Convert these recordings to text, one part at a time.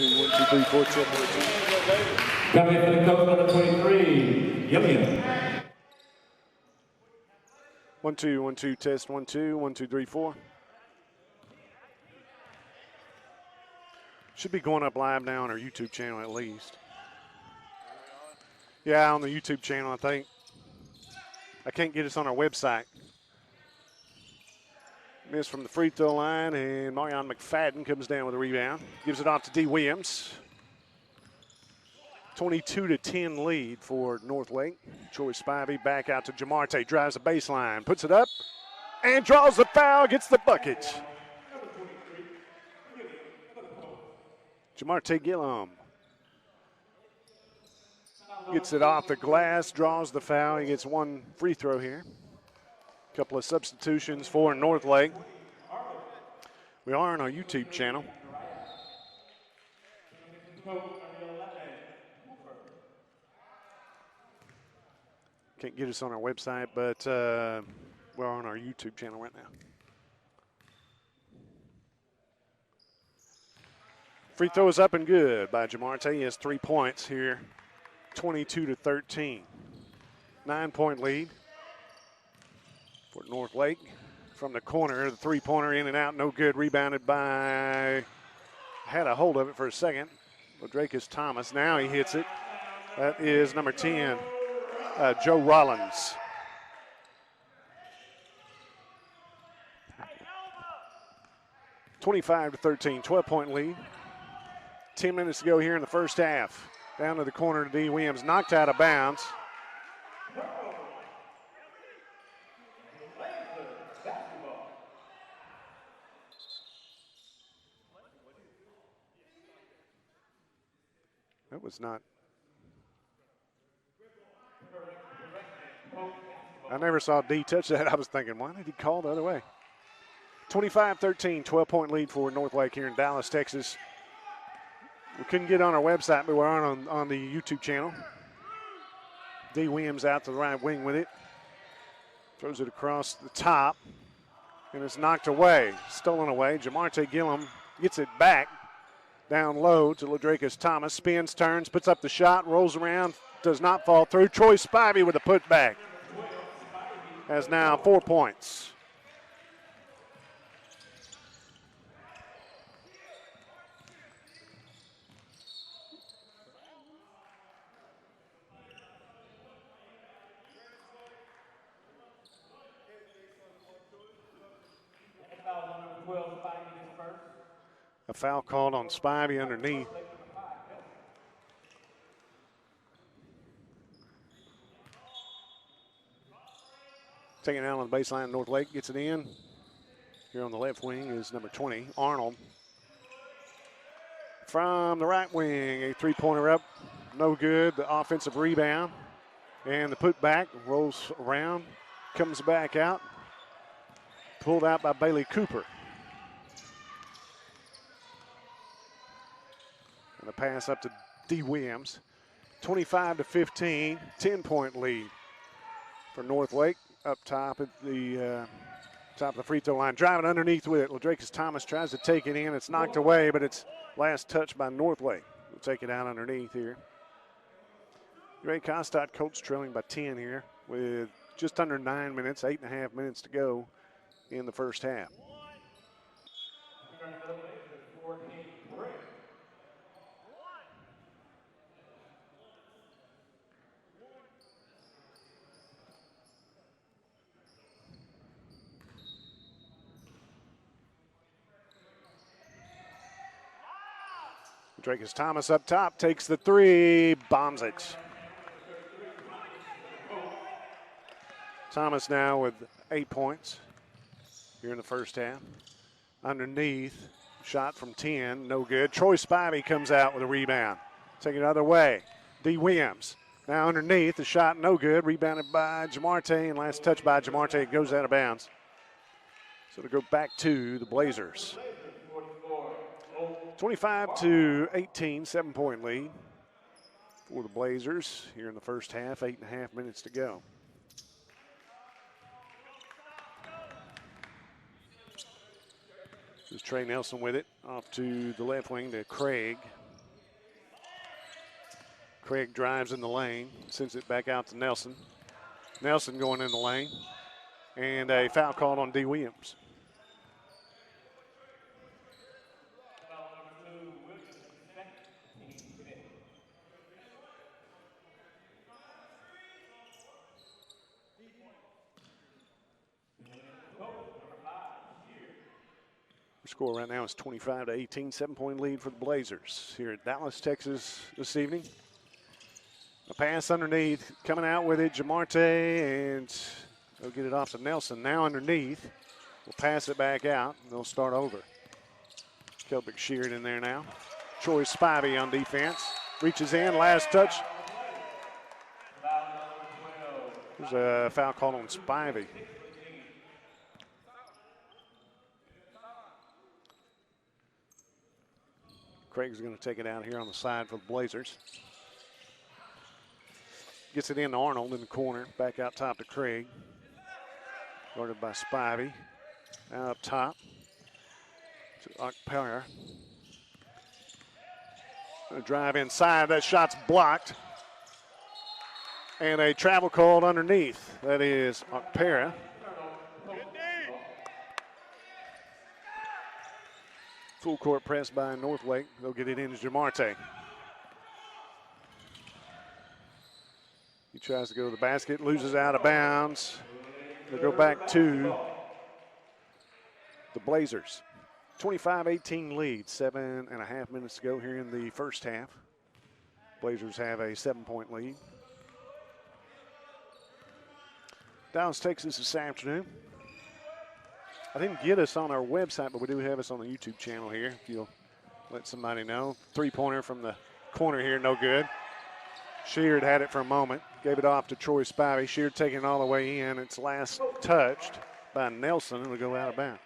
1, 2, 3, 4, check, 1, 2. Coming in for the coach, number 23, Gilliam. 1, 2, 1, 2, test, 1, 2, 1, 2, 3, 4. Should be going up live now on our YouTube channel at least. Yeah, on the YouTube channel, I think. I can't get us on our website. Miss from the free throw line, and Marion McFadden comes down with a rebound. Gives it off to D. Williams. 22-10 lead for Northlake. Troy Spivey back out to Jamarte. Drives the baseline, puts it up, and draws the foul, gets the bucket. Jamarte Gillum gets it off the glass, draws the foul. He gets one free throw here. A couple of substitutions for Northlake. We are on our YouTube channel. Can't get us on our website, but we're on our YouTube channel right now. Free throw is up and good by Jamarte. He has 3 points here, 22-13. 9-point lead for Northlake. From the corner, the three-pointer in and out, no good. Rebounded by, had a hold of it for a second, Ladrakis Thomas. Now he hits it. That is number 10, Joe Rollins. (25-13), 12-point lead. 10 minutes to go here in the first half. Down to the corner to D. Williams, knocked out of bounds. That was not. I never saw D touch that. I was thinking, why did he call the other way? 25-13, 12-point lead for Northlake here in Dallas, Texas. We couldn't get on our website, but we're on the YouTube channel. D. Williams out to the right wing with it. Throws it across the top, and it's knocked away, stolen away. Jamarte Gillum gets it back down low to Ladrakis Thomas. Spins, turns, puts up the shot, rolls around, does not fall through. Troy Spivey with a putback. Has now 4 points. A foul called on Spivey underneath. Taking it out on the baseline, Northlake gets it in. Here on the left wing is number 20, Arnold. From the right wing, a three-pointer up, no good. The offensive rebound and the putback rolls around, comes back out. Pulled out by Bailey Cooper. And a pass up to D. Williams. 25-15, 10-point lead for Northlake. Up top at the top of the free throw line. Driving underneath with it. Ladrakis Thomas tries to take it in. It's knocked away, but it's last touch by Northlake. We'll take it out underneath here. Ray Kostott, Colts trailing by 10 here with just under 9 minutes, 8.5 minutes to go in the first half. Ladrakis Thomas up top, takes the three, bombs it. Thomas now with 8 points here in the first half. Underneath, shot from 10, no good. Troy Spivey comes out with a rebound. Take it the other way. D. Williams now underneath, the shot no good. Rebounded by Jamarte, and last touch by Jamarte, it goes out of bounds. So to go back to the Blazers. 25-18, 7-point lead for the Blazers here in the first half, 8.5 minutes to go. This is Trey Nelson with it, off to the left wing to Craig. Craig drives in the lane, sends it back out to Nelson. Nelson going in the lane. And a foul called on D. Williams. The score right now is 25-18, 7-point lead for the Blazers here at Dallas, Texas this evening. A pass underneath, coming out with it, Jamarte, and they'll get it off to Nelson. Now underneath, we'll pass it back out, and they'll start over. Kelbick Sheard in there now. Troy Spivey on defense. Reaches in, last touch. There's a foul called on Spivey. Craig's going to take it out here on the side for the Blazers. Gets it in to Arnold in the corner. Back out top to Craig. Guarded by Spivey. Now up top to Okpara. Drive inside. That shot's blocked. And a travel called underneath. That is Okpara. Full court press by Northlake. They'll get it in to Jamarte. He tries to go to the basket, loses out of bounds. They'll go back to the Blazers. 25-18 lead, 7.5 minutes to go here in the first half. Blazers have a 7-point lead. Dallas, Texas this afternoon. I didn't get us on our website, but we do have us on the YouTube channel here, if you'll let somebody know. Three-pointer from the corner here, no good. Sheard had it for a moment, gave it off to Troy Spivey. Sheard taking it all the way in. It's last touched by Nelson, and it'll go out of bounds.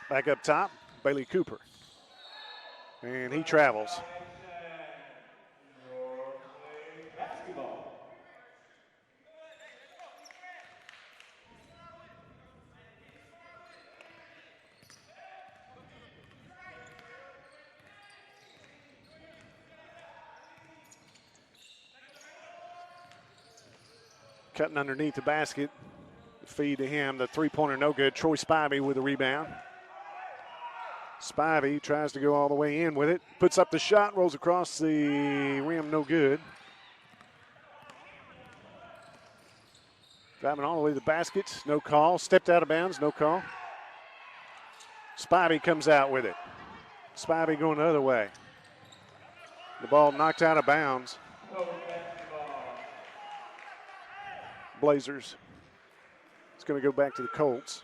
Back up top, Bailey Cooper. And he travels. Cutting underneath the basket. Feed to him. The three-pointer no good. Troy Spivey with the rebound. Spivey tries to go all the way in with it. Puts up the shot, rolls across the rim, no good. Driving all the way to the basket, no call. Stepped out of bounds, no call. Spivey comes out with it. Spivey going the other way. The ball knocked out of bounds. Blazers. It's going to go back to the Colts.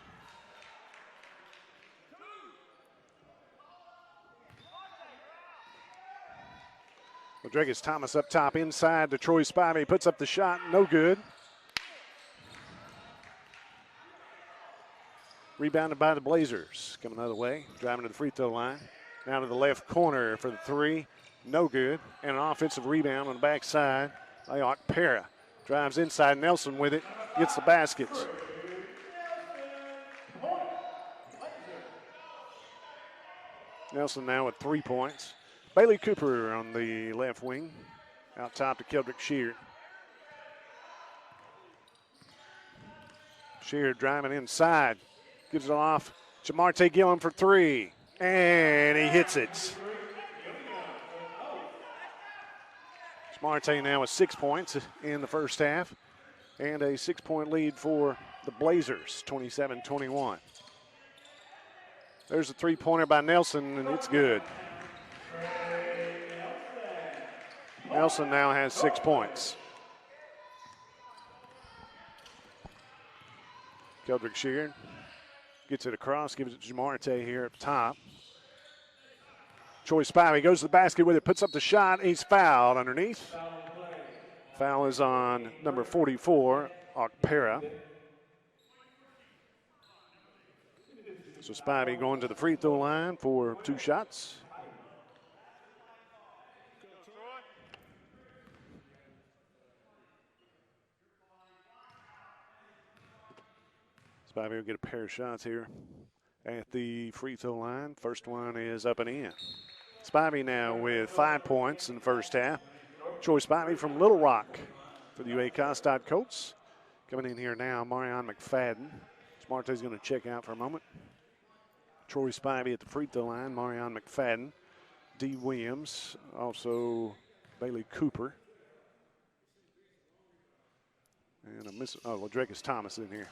Rodriguez Thomas up top inside to Troy Spivey. Puts up the shot, no good. Rebounded by the Blazers. Coming the other way, driving to the free throw line. Now to the left corner for the three, no good. And an offensive rebound on the backside by Okpara. Drives inside, Nelson with it, gets the baskets. Nelson now with 3 points. Bailey Cooper on the left wing. Out top to Keldrick Sheard. Sheard driving inside. Gives it off. Jamarte Gillum for three. And he hits it. Jamarte now with 6 points in the first half. And a 6-point lead for the Blazers, 27-21. There's a three-pointer by Nelson, and it's good. Nelson now has 6 points. Keldrick Sheard gets it across, gives it to Jamarte here up top. Troy Spivey goes to the basket with it, puts up the shot, and he's fouled underneath. Foul is on number 44, Okpara. So Spivey going to the free throw line for 2 shots. Spivey will get a pair of shots here at the free throw line. First one is up and in. Spivey now with 5 points in the first half. Troy Spivey from Little Rock for the UAC Colts. Coming in here now, Marion McFadden. Smarte's going to check out for a moment. Troy Spivey at the free throw line, Marion McFadden, D. Williams, also Bailey Cooper. And Ladrekus Thomas in here.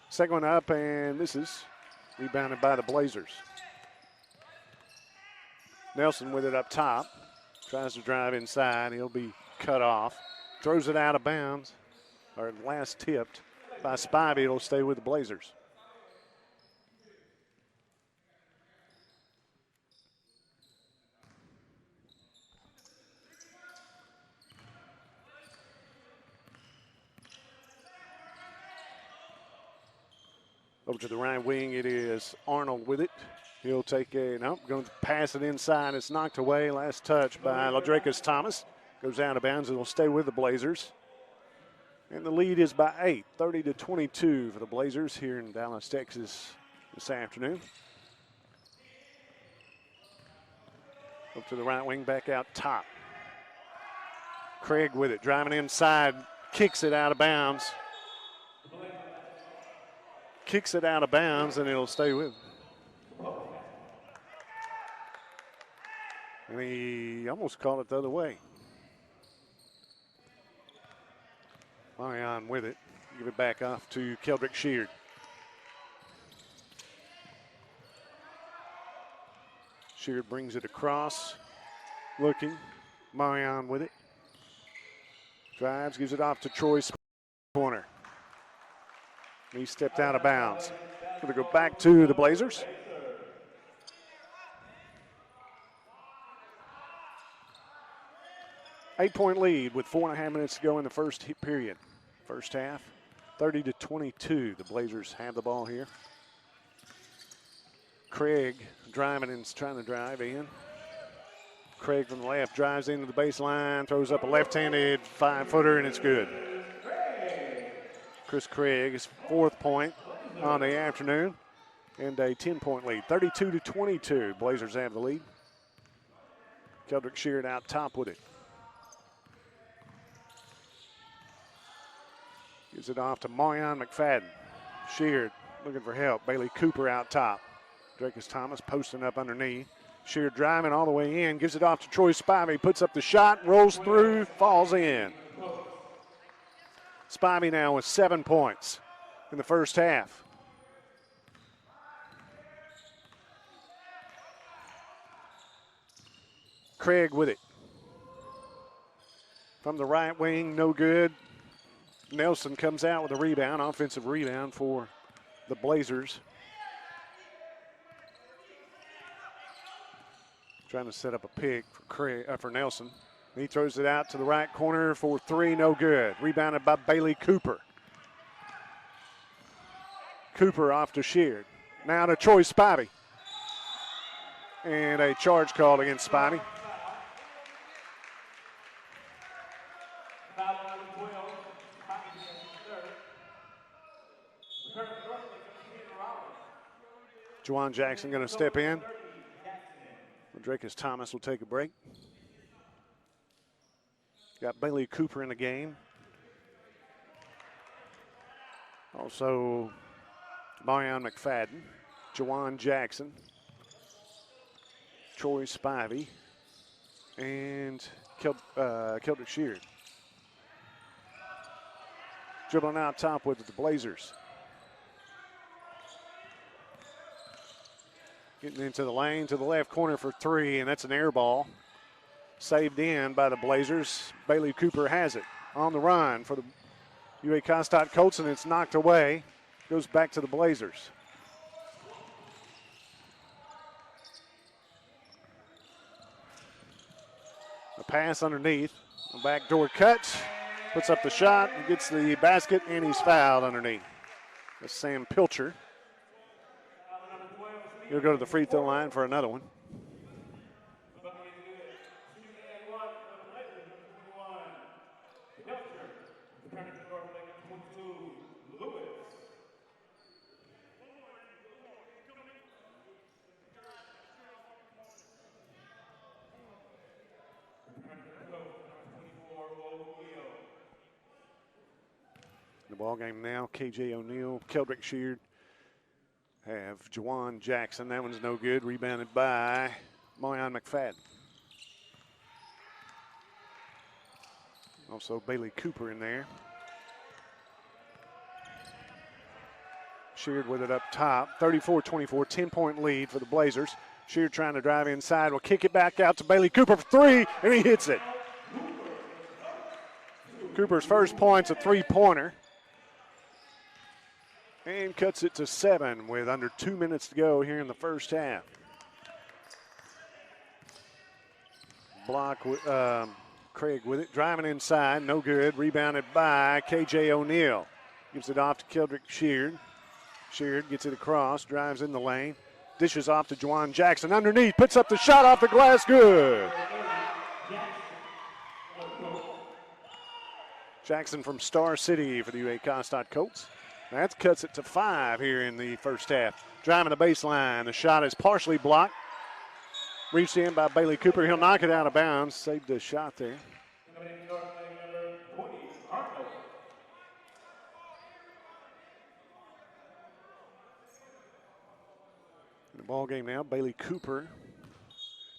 Second one up, and this is rebounded by the Blazers. Nelson with it up top. Tries to drive inside. He'll be cut off. Throws it out of bounds. Or last tipped by Spivey. It'll stay with the Blazers. Over to the right wing, it is Arnold with it. He'll take going to pass it inside. It's knocked away. Last touch by Ladrekus Thomas. Goes out of bounds. It'll stay with the Blazers. And the lead is by 8, 30-22 for the Blazers here in Dallas, Texas this afternoon. Up to the right wing, back out top. Craig with it, driving inside, kicks it out of bounds. Kicks it out of bounds, and it'll stay with him. And he almost caught it the other way. Marion with it. Give it back off to Keldrick Sheard. Sheard brings it across. Looking. Marion with it. Drives, gives it off to Troy corner. He stepped out of bounds. Going to go back to the Blazers. Eight-point lead with 4.5 minutes to go in the first period. First half, 30-22. The Blazers have the ball here. Craig driving and trying to drive in. Craig from the left drives into the baseline, throws up a left-handed 5-footer, and it's good. Chris Craig, his 4th point on the afternoon, and a 10-point lead. 32-22. Blazers have the lead. Keldrick Sheard out top with it. Gives it off to Marion McFadden. Sheard looking for help. Bailey Cooper out top. Ladrekus Thomas posting up underneath. Sheard driving all the way in. Gives it off to Troy Spivey. Puts up the shot, rolls through, falls in. Spivey now with 7 points in the first half. Craig with it. From the right wing, no good. Nelson comes out with a rebound, offensive rebound for the Blazers. Trying to set up a pick for Nelson. He throws it out to the right corner for 3, no good. Rebounded by Bailey Cooper. Cooper off to Sheard. Now to Troy Spivey. And a charge called against Spivey. Juwan Jackson going to step in. Ladrekus Thomas will take a break. Got Bailey Cooper in the game. Also, Marion McFadden, Juwan Jackson, Troy Spivey, and Keldrick Sheard. Dribbling out top with the Blazers. Getting into the lane to the left corner for 3, and that's an air ball. Saved in by the Blazers. Bailey Cooper has it on the run for the UAC Colts, and it's knocked away. Goes back to the Blazers. A pass underneath. A backdoor cut. Puts up the shot. He gets the basket, and he's fouled underneath. That's Sam Pilcher. He'll go to the free throw line for another one. The ball game now, K.J. O'Neill, Keldrick Sheard have Juwan Jackson. That one's no good. Rebounded by Moyan McFadden. Also Bailey Cooper in there. Sheard with it up top. 34-24, 10-point lead for the Blazers. Sheard trying to drive inside. Will kick it back out to Bailey Cooper for three, and he hits it. Cooper's first point's a three-pointer. And cuts it to 7 with under 2 minutes to go here in the first half. Block with Craig with it, driving inside, no good. Rebounded by K.J. O'Neill. Gives it off to Keldrick Sheard. Sheard gets it across, drives in the lane. Dishes off to Juwan Jackson underneath, puts up the shot off the glass, good. Jackson from Star City for the UAC Colts. That cuts it to 5 here in the first half. Driving the baseline, the shot is partially blocked. Reached in by Bailey Cooper, he'll knock it out of bounds. Saved the shot there. In the ball game now, Bailey Cooper,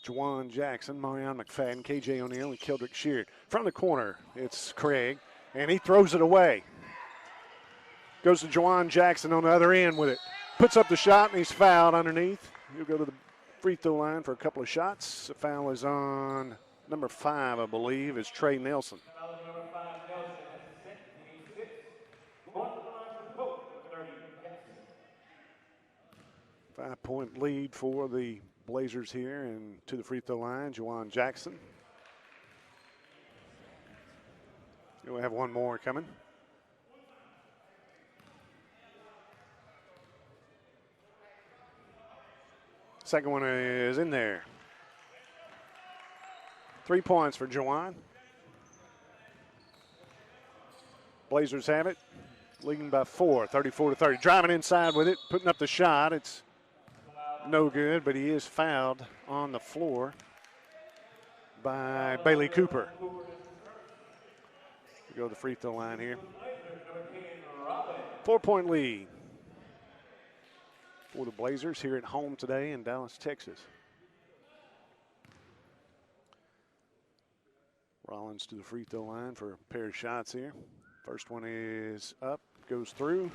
Juwan Jackson, Marion McFadden, K.J. O'Neill, and Keldrick Sheard. From the corner, it's Craig, and he throws it away. Goes to Juwan Jackson on the other end with it. Puts up the shot, and he's fouled underneath. He'll go to the free throw line for a couple of shots. The foul is on number 5, I believe, is Trey Nelson. 5-point lead for the Blazers here, and to the free throw line, Juwan Jackson. We'll have one more coming. Second one is in there. 3 points for Juwan. Blazers have it, leading by 4, 34-30. Driving inside with it, putting up the shot. It's no good, but he is fouled on the floor by Bailey Cooper. We go to the free throw line here. 4-point lead for the Blazers here at home today in Dallas, Texas. Rollins to the free throw line for a pair of shots here. First one is up, goes through.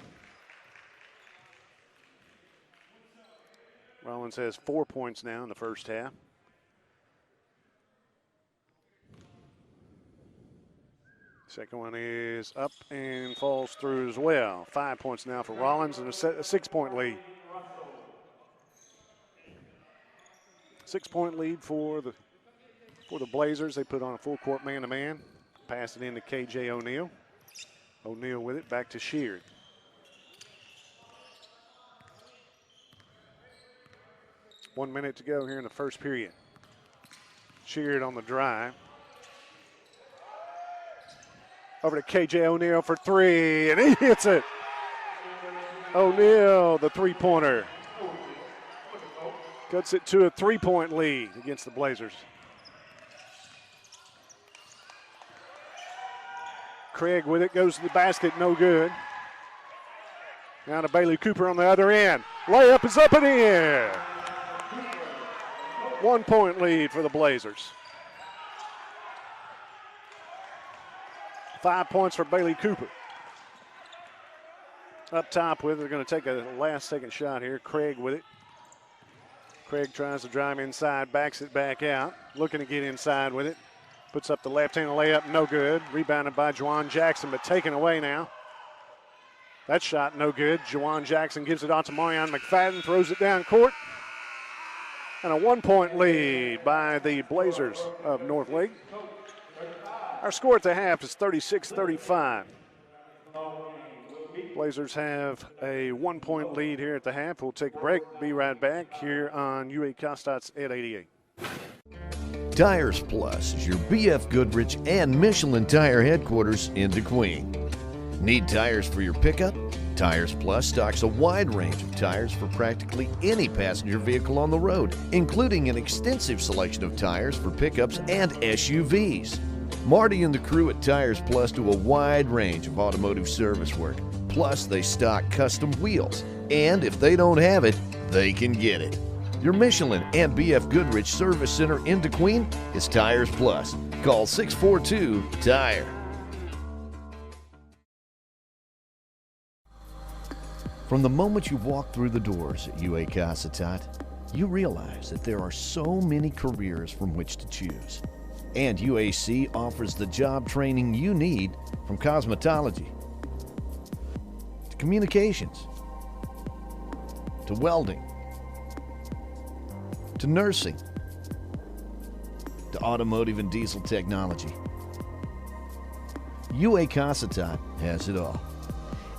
Rollins has 4 points now in the first half. Second one is up and falls through as well. 5 points now for Rollins and a 6-point lead. 6-point lead for the Blazers. They put on a full court man-to-man. Pass it in to K.J. O'Neill. O'Neill with it, back to Sheard. One minute to go here in the first period. Sheard on the drive. Over to K.J. O'Neill for 3, and he hits it. O'Neill, the three-pointer. Cuts it to a 3-point lead against the Blazers. Craig with it, goes to the basket, no good. Now to Bailey Cooper on the other end. Layup is up and in. 1 point lead for the Blazers. 5 points for Bailey Cooper. Up top with it, they're going to take a last-second shot here. Craig with it. Craig tries to drive inside, backs it back out. Looking to get inside with it. Puts up the left-handed layup, no good. Rebounded by Juwan Jackson, but taken away now. That shot no good. Juwan Jackson gives it out to Marion McFadden, throws it down court. And a 1 point lead by the Blazers of North Lake. Our score at the half is 36-35. Blazers have a 1 point lead here at the half. We'll take a break. Be right back here on UA Costats at 88. Tires Plus is your BF Goodrich and Michelin tire headquarters in DeQueen. Need tires for your pickup? Tires Plus stocks a wide range of tires for practically any passenger vehicle on the road, including an extensive selection of tires for pickups and SUVs. Marty and the crew at Tires Plus do a wide range of automotive service work. Plus, they stock custom wheels. And if they don't have it, they can get it. Your Michelin and BF Goodrich Service Center in DeQueen is Tires Plus. Call 642-TIRE. From the moment you walk through the doors at UAC Tot, you realize that there are so many careers from which to choose. And UAC offers the job training you need, from cosmetology to communications to welding to nursing to automotive and diesel technology. UAC Tot has it all.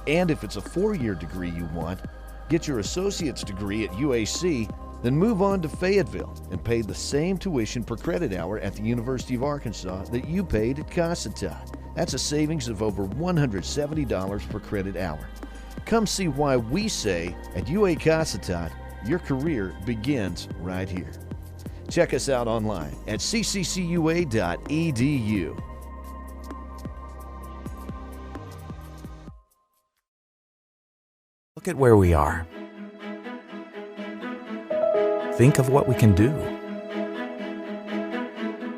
And if it's a 4-year degree you want, get your associate's degree at UAC, then move on to Fayetteville and pay the same tuition per credit hour at the University of Arkansas that you paid at Tot. That's a savings of over $170 per credit hour. Come see why we say at UAC Tot, your career begins right here. Check us out online at cccua.edu. Look at where we are. Think of what we can do.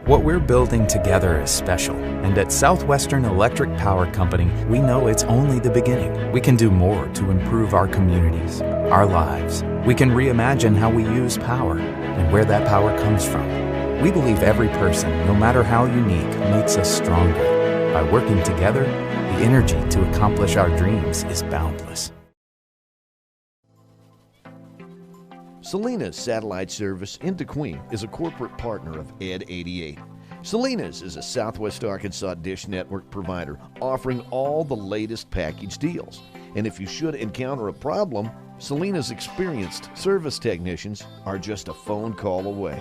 What we're building together is special, and at Southwestern Electric Power Company, we know it's only the beginning. We can do more to improve our communities, our lives. We can reimagine how we use power and where that power comes from. We believe every person, no matter how unique, makes us stronger. By working together, the energy to accomplish our dreams is boundless. Salinas Satellite Service in DeQueen is a corporate partner of Ed 88. Salinas is a Southwest Arkansas dish network provider offering all the latest package deals. And if you should encounter a problem, Salinas' experienced service technicians are just a phone call away.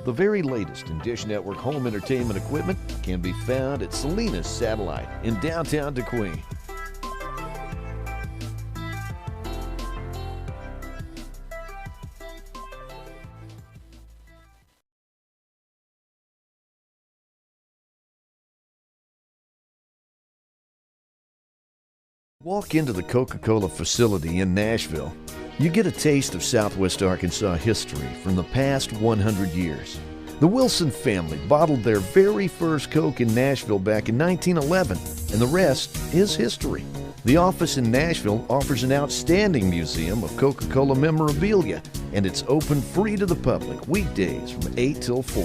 The very latest in dish network home entertainment equipment can be found at Salinas Satellite in downtown DeQueen. Walk into the Coca-Cola facility in Nashville, you get a taste of Southwest Arkansas history from the past 100 years. The Wilson family bottled their very first Coke in Nashville back in 1911, and the rest is history. The office in Nashville offers an outstanding museum of Coca-Cola memorabilia, and it's open free to the public weekdays from 8 till 4.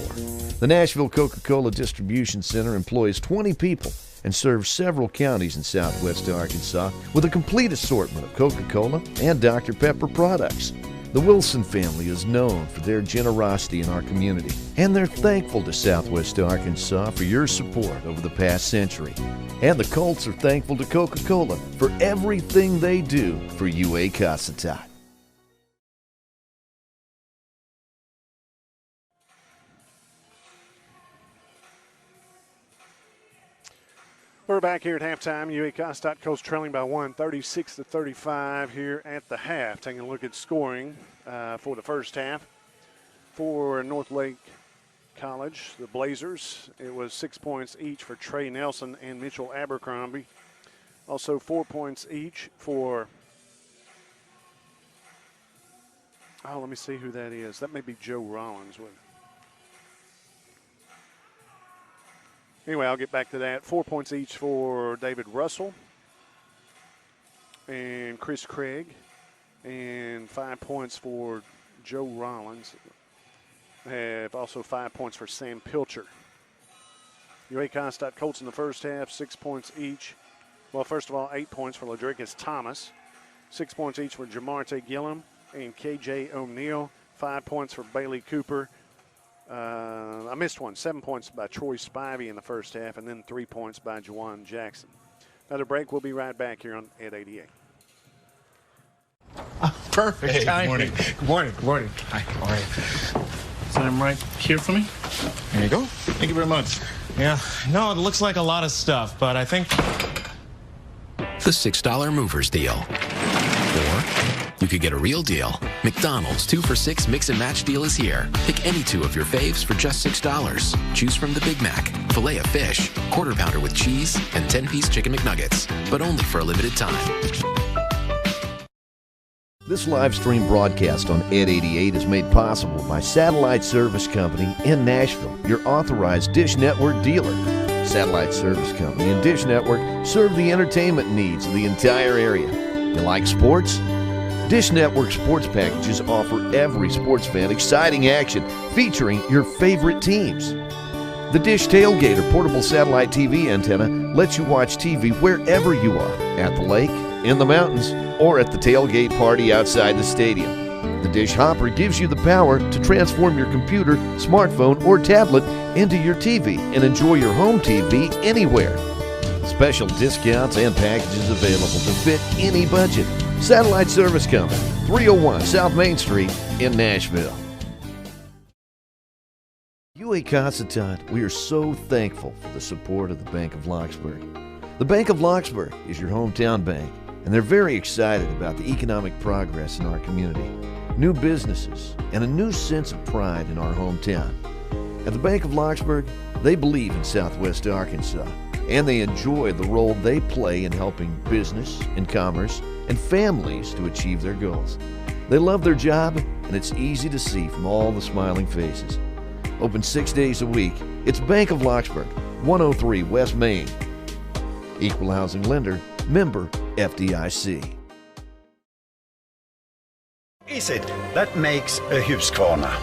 The Nashville Coca-Cola Distribution Center employs 20 people and serves several counties in southwest Arkansas with a complete assortment of Coca-Cola and Dr. Pepper products. The Wilson family is known for their generosity in our community, and they're thankful to Southwest Arkansas for your support over the past century. And the Colts are thankful to Coca-Cola for everything they do for UAC Tot. We're back here at halftime. UAC Colts trailing by 1, 36-35 here at the half. Taking a look at scoring for the first half. For North Lake College, the Blazers, it was 6 points each for Trey Nelson and Mitchell Abercrombie. Also 4 points each for, let me see who that is. That may be Joe Rollins with it. Anyway, I'll get back to that. 4 points each for David Russell and Chris Craig, and 5 points for Joe Rollins. Have also 5 points for Sam Pilcher. UAC Colts in the first half, 6 points each. Well, first of all, 8 points for Ladricus Thomas, 6 points each for Jamarte Gillum and KJ O'Neal, 5 points for Bailey Cooper. I missed one. 7 points by Troy Spivey in the first half, and then 3 points by Juwan Jackson. Another break. We'll be right back here on at 88. Perfect. Hey, timing. good morning. Good morning. Good morning. Hi. How are you? Sign right here for me. There you go. Thank you very much. Yeah. No, it looks like a lot of stuff, but I think The $6 Movers Deal. Or you could get a real deal McDonald's 2 for $6 mix and match deal is here. Pick any two of your faves for just $6. Choose from the Big Mac, filet of fish, quarter pounder with cheese, and 10-piece chicken McNuggets, but only for a limited time. This live stream broadcast on Ed 88 is made possible by Satellite Service Company in Nashville, your authorized Dish Network dealer. Satellite Service Company and Dish Network serve the entertainment needs of the entire area. You like sports? Dish Network sports packages offer every sports fan exciting action featuring your favorite teams. The Dish Tailgate or portable satellite TV antenna lets you watch TV wherever you are, at the lake, in the mountains, or at the tailgate party outside the stadium. The Dish Hopper gives you the power to transform your computer, smartphone, or tablet into your TV and enjoy your home TV anywhere. Special discounts and packages available to fit any budget. Satellite Service Company, 301 South Main Street in Nashville. UA Constantine, we are so thankful for the support of the Bank of Locksburg. The Bank of Locksburg is your hometown bank, and they're very excited about the economic progress in our community, new businesses, and a new sense of pride in our hometown. At the Bank of Locksburg, they believe in Southwest Arkansas, and they enjoy the role they play in helping business and commerce and families to achieve their goals. They love their job, and it's easy to see from all the smiling faces. Open 6 days a week, it's Bank of Locksburg, 103 West Main. Equal housing lender, member FDIC. Is it that makes a Husqvarna?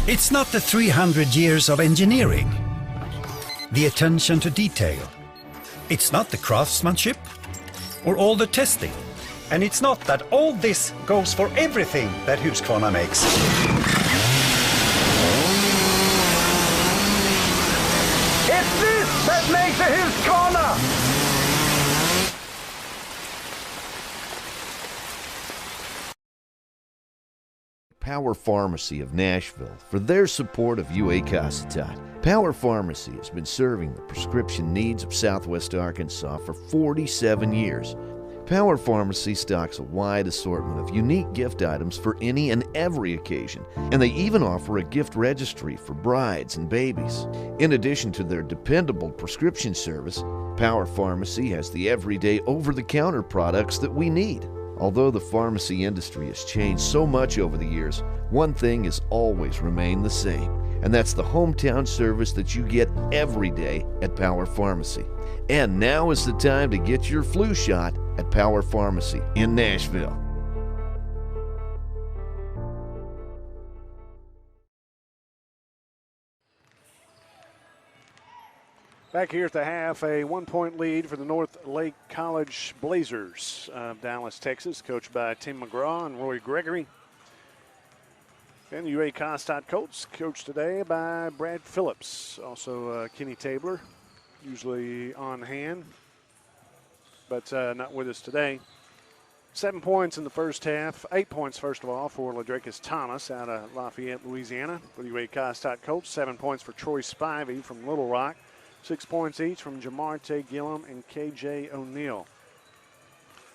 It's not the 300 years of engineering, the attention to detail. It's not the craftsmanship or all the testing. And it's not that all this goes for everything that Husqvarna makes. It's this that makes a Husqvarna! Power Pharmacy of Nashville for their support of UA Constantine. Power Pharmacy has been serving the prescription needs of Southwest Arkansas for 47 years. Power Pharmacy stocks a wide assortment of unique gift items for any and every occasion, and they even offer a gift registry for brides and babies. In addition to their dependable prescription service, Power Pharmacy has the everyday over-the-counter products that we need. Although the pharmacy industry has changed so much over the years, one thing has always remained the same, and that's the hometown service that you get every day at Power Pharmacy. And now is the time to get your flu shot at Power Pharmacy in Nashville. Back here at the half, a 1-point lead for the North Lake College Blazers of Dallas, Texas, coached by Tim McGraw and Roy Gregory. And the UA Constantine Colts, coached today by Brad Phillips. Also Kenny Tabler, usually on hand, but not with us today. 7 points in the first half, 8 points, first of all, for Ladricus Thomas out of Lafayette, Louisiana. For the UA Constantine Colts, 7 points for Troy Spivey from Little Rock. 6 points each from Jamarte Gillum and KJ O'Neal.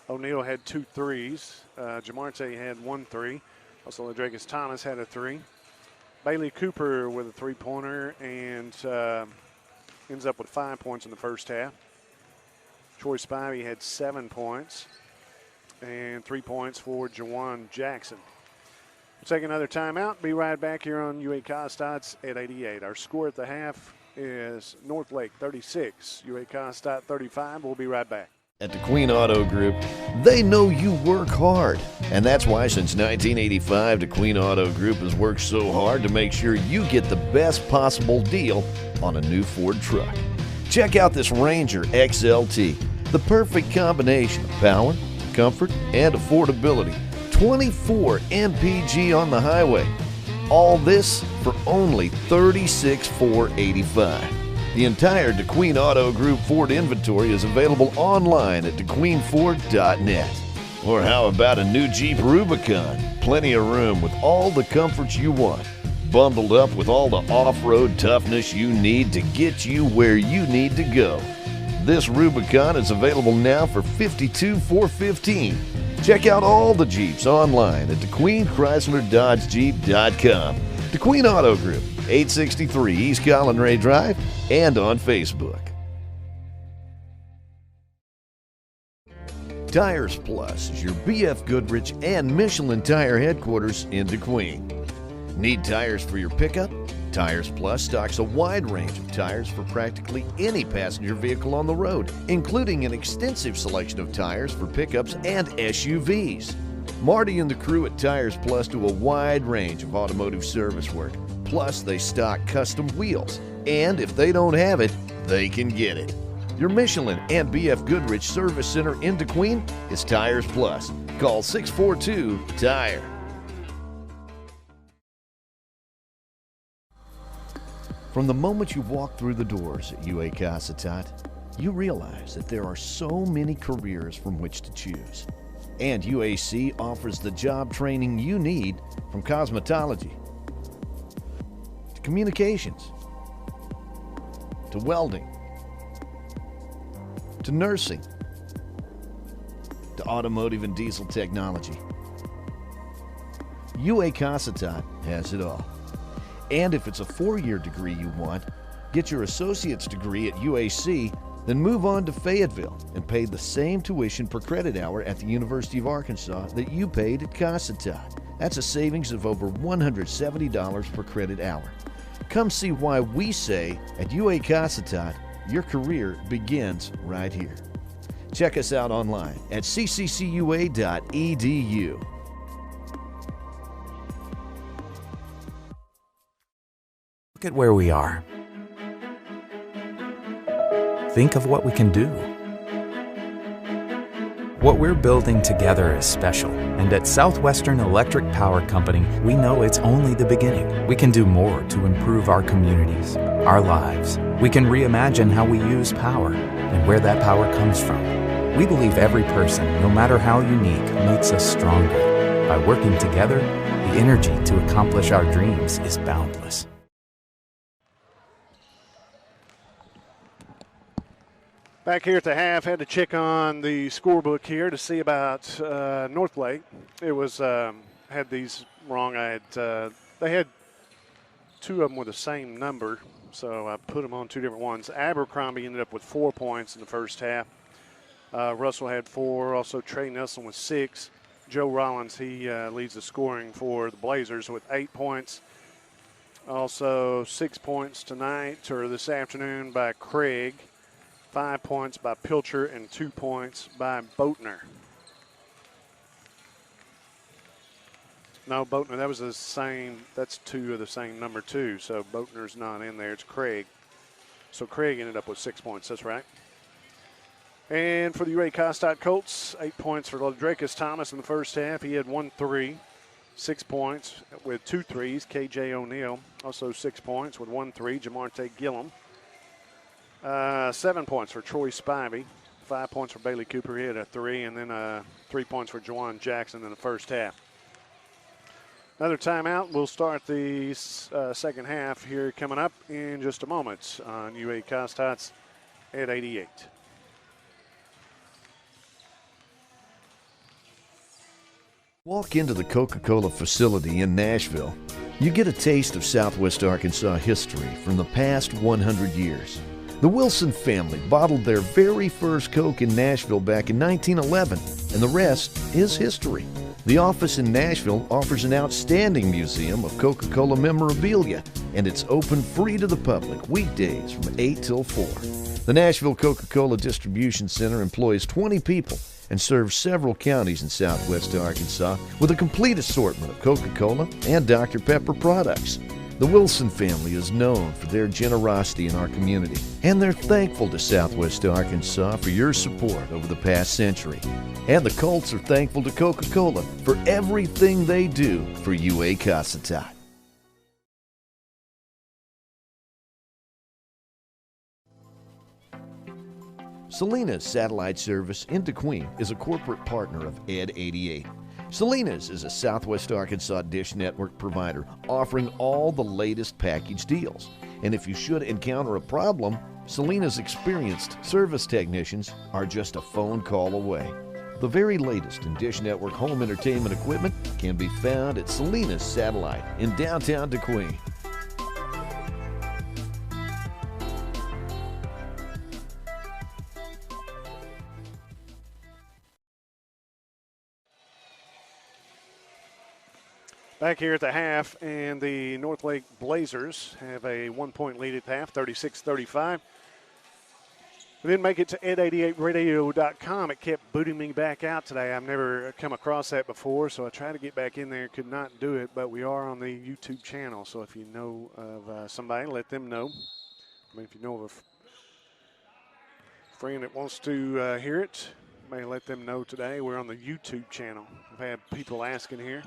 O'Neal had 2 threes. Jamarte had 1 3. Also, Ladricus Thomas had a 3. Bailey Cooper with a 3-pointer and ends up with 5 points in the first half. Troy Spivey had 7 points and 3 points for Jawan Jackson. We'll take another timeout. Be right back here on UA Constance at 88. Our score at the half is North Lake 36, UA Constance 35. We'll be right back. At the Queen Auto Group, they know you work hard. And that's why since 1985, the Queen Auto Group has worked so hard to make sure you get the best possible deal on a new Ford truck. Check out this Ranger XLT, the perfect combination of power, comfort, and affordability. 24 MPG on the highway. All this for only $36,485. The entire DeQueen Auto Group Ford inventory is available online at DeQueenFord.net. Or how about a new Jeep Rubicon? Plenty of room with all the comforts you want. Bundled up with all the off-road toughness you need to get you where you need to go. This Rubicon is available now for $52,415. Check out all the Jeeps online at DeQueen-ChryslerDodgeJeep.com. DeQueen Auto Group, 863 East Collin Ray Drive, and on Facebook. Tires Plus is your BF Goodrich and Michelin tire headquarters in DeQueen. Need tires for your pickup? Tires Plus stocks a wide range of tires for practically any passenger vehicle on the road, including an extensive selection of tires for pickups and SUVs. Marty and the crew at Tires Plus do a wide range of automotive service work. Plus, they stock custom wheels, and if they don't have it, they can get it. Your Michelin and BF Goodrich Service Center in DeQueen is Tires Plus. Call 642-TIRE. From the moment you walk through the doors at UAC Casitat, you realize that there are so many careers from which to choose. And UAC offers the job training you need, from cosmetology to communications to welding to nursing to automotive and diesel technology. UAC Casitat has it all. And if it's a 4-year degree you want, get your associate's degree at UAC, then move on to Fayetteville and pay the same tuition per credit hour at the University of Arkansas that you paid at Casitat. That's a savings of over $170 per credit hour. Come see why we say at UAC Casitat, your career begins right here. Check us out online at cccua.edu. Look at where we are. Think of what we can do. What we're building together is special, and at Southwestern Electric Power Company, we know it's only the beginning. We can do more to improve our communities, our lives. We can reimagine how we use power and where that power comes from. We believe every person, no matter how unique, makes us stronger. By working together, the energy to accomplish our dreams is boundless. Back here at the half, had to check on the scorebook here to see about Northlake. It was had these wrong. They had two of them with the same number, so I put them on two different ones. Abercrombie ended up with 4 points in the first half. Russell had 4. Also, Trey Nelson with 6. Joe Rollins, he leads the scoring for the Blazers with 8 points. Also, 6 points tonight or this afternoon by Craig. 5 points by Pilcher and 2 points by Boatner. No, Boatner, that was the same. That's 2 of the same number 2. So Boatner's not in there. It's Craig. So Craig ended up with 6 points. That's right. And for the UAC Casitat Colts, 8 points for Ladricus Thomas in the first half. He had 1 3, 6 points with 2 threes. KJ O'Neal also 6 points with 1 3. Jamarte Gillum. 7 points for Troy Spivey, 5 points for Bailey Cooper. He had a 3, and then 3 points for Juwan Jackson in the first half. Another timeout. We'll start the second half here coming up in just a moment on UAC Casitat's at 88. Walk into the Coca-Cola facility in Nashville. You get a taste of Southwest Arkansas history from the past 100 years. The Wilson family bottled their very first Coke in Nashville back in 1911, and the rest is history. The office in Nashville offers an outstanding museum of Coca-Cola memorabilia, and it's open free to the public weekdays from 8 till 4. The Nashville Coca-Cola Distribution Center employs 20 people and serves several counties in southwest Arkansas with a complete assortment of Coca-Cola and Dr. Pepper products. The Wilson family is known for their generosity in our community, and they're thankful to Southwest Arkansas for your support over the past century. And the Colts are thankful to Coca-Cola for everything they do for UAC Casitat. Salinas Satellite Service in DeQueen is a corporate partner of Ed 88. Salinas is a Southwest Arkansas Dish Network provider offering all the latest package deals. And if you should encounter a problem, Salinas' experienced service technicians are just a phone call away. The very latest in Dish Network home entertainment equipment can be found at Salinas Satellite in downtown DeQueen. Back here at the half, and the Northlake Blazers have a 1-point lead at the half, 36-35. We didn't make it to ed88radio.com. It kept booting me back out today. I've never come across that before, so I tried to get back in there, could not do it, but we are on the YouTube channel, so if you know of somebody, let them know. I mean, if you know of a friend that wants to hear it, may let them know today. We're on the YouTube channel. I've had people asking here.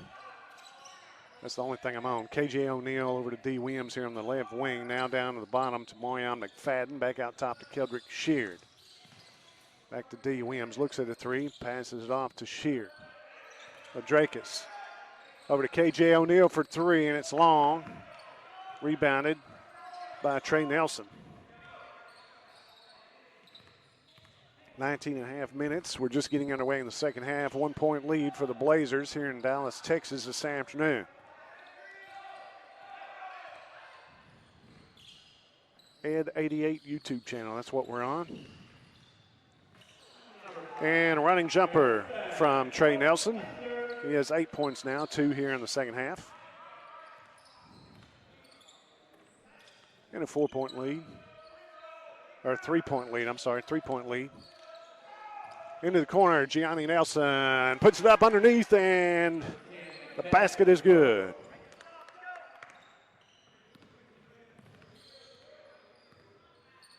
That's the only thing I'm on. KJ O'Neill over to D. Williams here on the left wing. Now down to the bottom to Moyan McFadden. Back out top to Keldrick Sheard. Back to D. Williams. Looks at a three. Passes it off to Sheard. Adrakus. Over to KJ O'Neill for three, and it's long. Rebounded by Trey Nelson. 19.5 minutes. We're just getting underway in the second half. 1-point lead for the Blazers here in Dallas, Texas this afternoon. Ed 88 YouTube channel, that's what we're on. And a running jumper from Trey Nelson. He has 8 points now, 2 here in the second half. And a 4-point lead. Or 3-point lead, I'm sorry, 3-point lead. Into the corner, Gianni Nelson puts it up underneath, and the basket is good.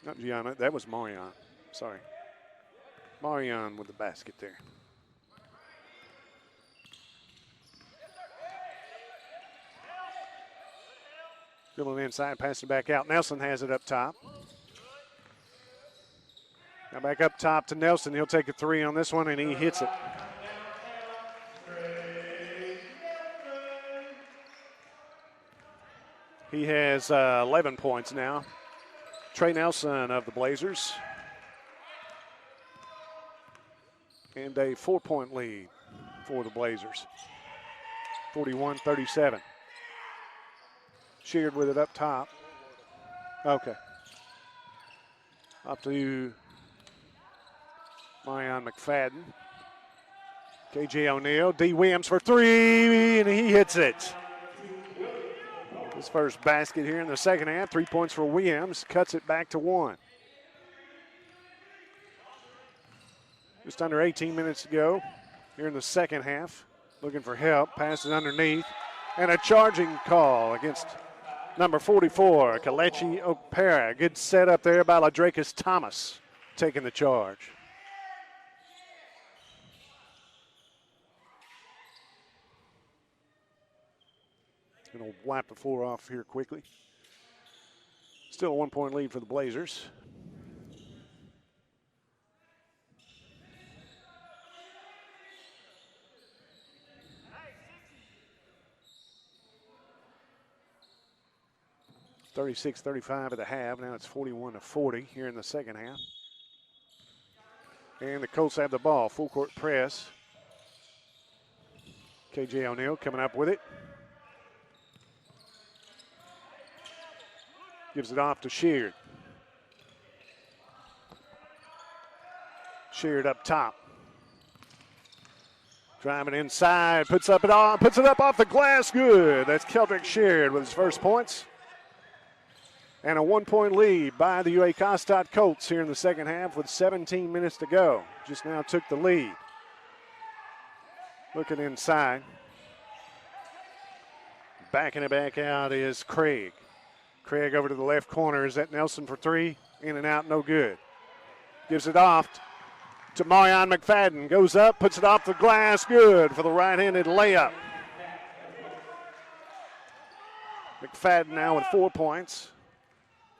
Not Gianna, that was Marion. Sorry. Marion with the basket there. Dribbling inside, passing back out. Nelson has it up top. Now back up top to Nelson. He'll take a three on this one, and he hits it. He has 11 points now. Trey Nelson of the Blazers. And a 4-point lead for the Blazers. 41-37. Sheard with it up top. Okay. Up to Marion McFadden. KJ O'Neill. D. Williams for three, and he hits it. His first basket here in the second half. 3 points for Williams. Cuts it back to 1. Just under 18 minutes to go here in the second half. Looking for help. Passes underneath. And a charging call against number 44, Kalechi Opera. Good setup there by Ladrakus Thomas taking the charge. Going to wipe the floor off here quickly. Still a 1-point lead for the Blazers. (36-35) at the half. Now it's 41-40 here in the second half. And the Colts have the ball. Full court press. KJ O'Neill coming up with it. Gives it off to Sheard. Sheard up top. Driving inside, puts it up off the glass. Good. That's Keldrick Sheard with his first points. And a 1-point lead by the UA Costad Colts here in the second half with 17 minutes to go. Just now took the lead. Looking inside. Backing it back out is Craig. Craig over to the left corner. Is that Nelson for three? In and out, no good. Gives it off to Marion McFadden. Goes up, puts it off the glass. Good for the right-handed layup. McFadden now with 4 points.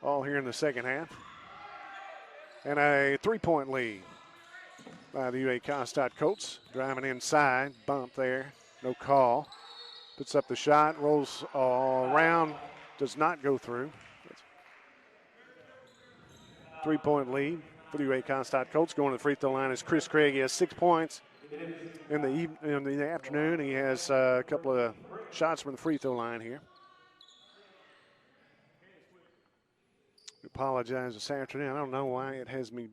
All here in the second half. And a 3-point lead by the UA Costad Colts. Driving inside, bump there, no call. Puts up the shot, rolls all around, does not go through. 3-point lead for the UA Costad Colts. Going to the free throw line is Chris Craig. He has 6 points. in the afternoon. He has a couple of shots from the free throw line here. I apologize this afternoon. I don't know why it has me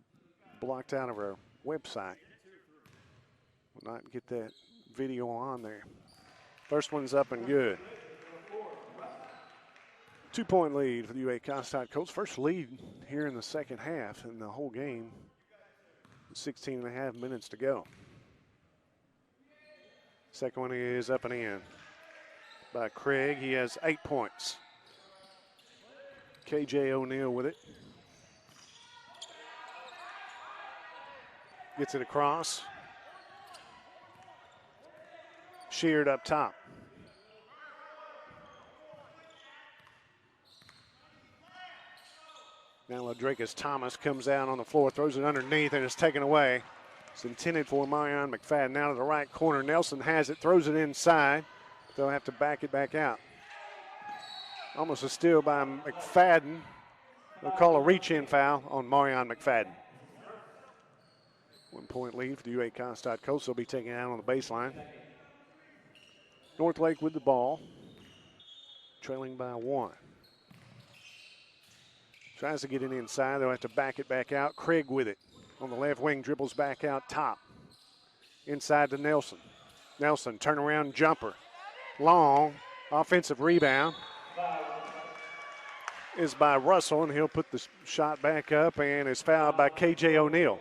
blocked out of our website. We'll not get that video on there. First one's up and good. 2-point lead for the UA Costite Colts. First lead here in the second half in the whole game. 16 and a half minutes to go. Second one is up and in by Craig. He has 8 points. KJ O'Neal with it. Gets it across. Sheared up top. Now Ladrakis Thomas comes out on the floor, throws it underneath, and it's taken away. It's intended for Marion McFadden. Now to the right corner. Nelson has it, throws it inside. They'll have to back it back out. Almost a steal by McFadden. They'll call a reach-in foul on Marion McFadden. 1 point lead for the UA Costite Colts. They'll be taken out on the baseline. Northlake with the ball, trailing by 1. Tries to get it inside. They'll have to back it back out. Craig with it on the left wing, dribbles back out top. Inside to Nelson. Nelson, turnaround jumper. Long, offensive rebound is by Russell, and he'll put the shot back up and is fouled by KJ O'Neal.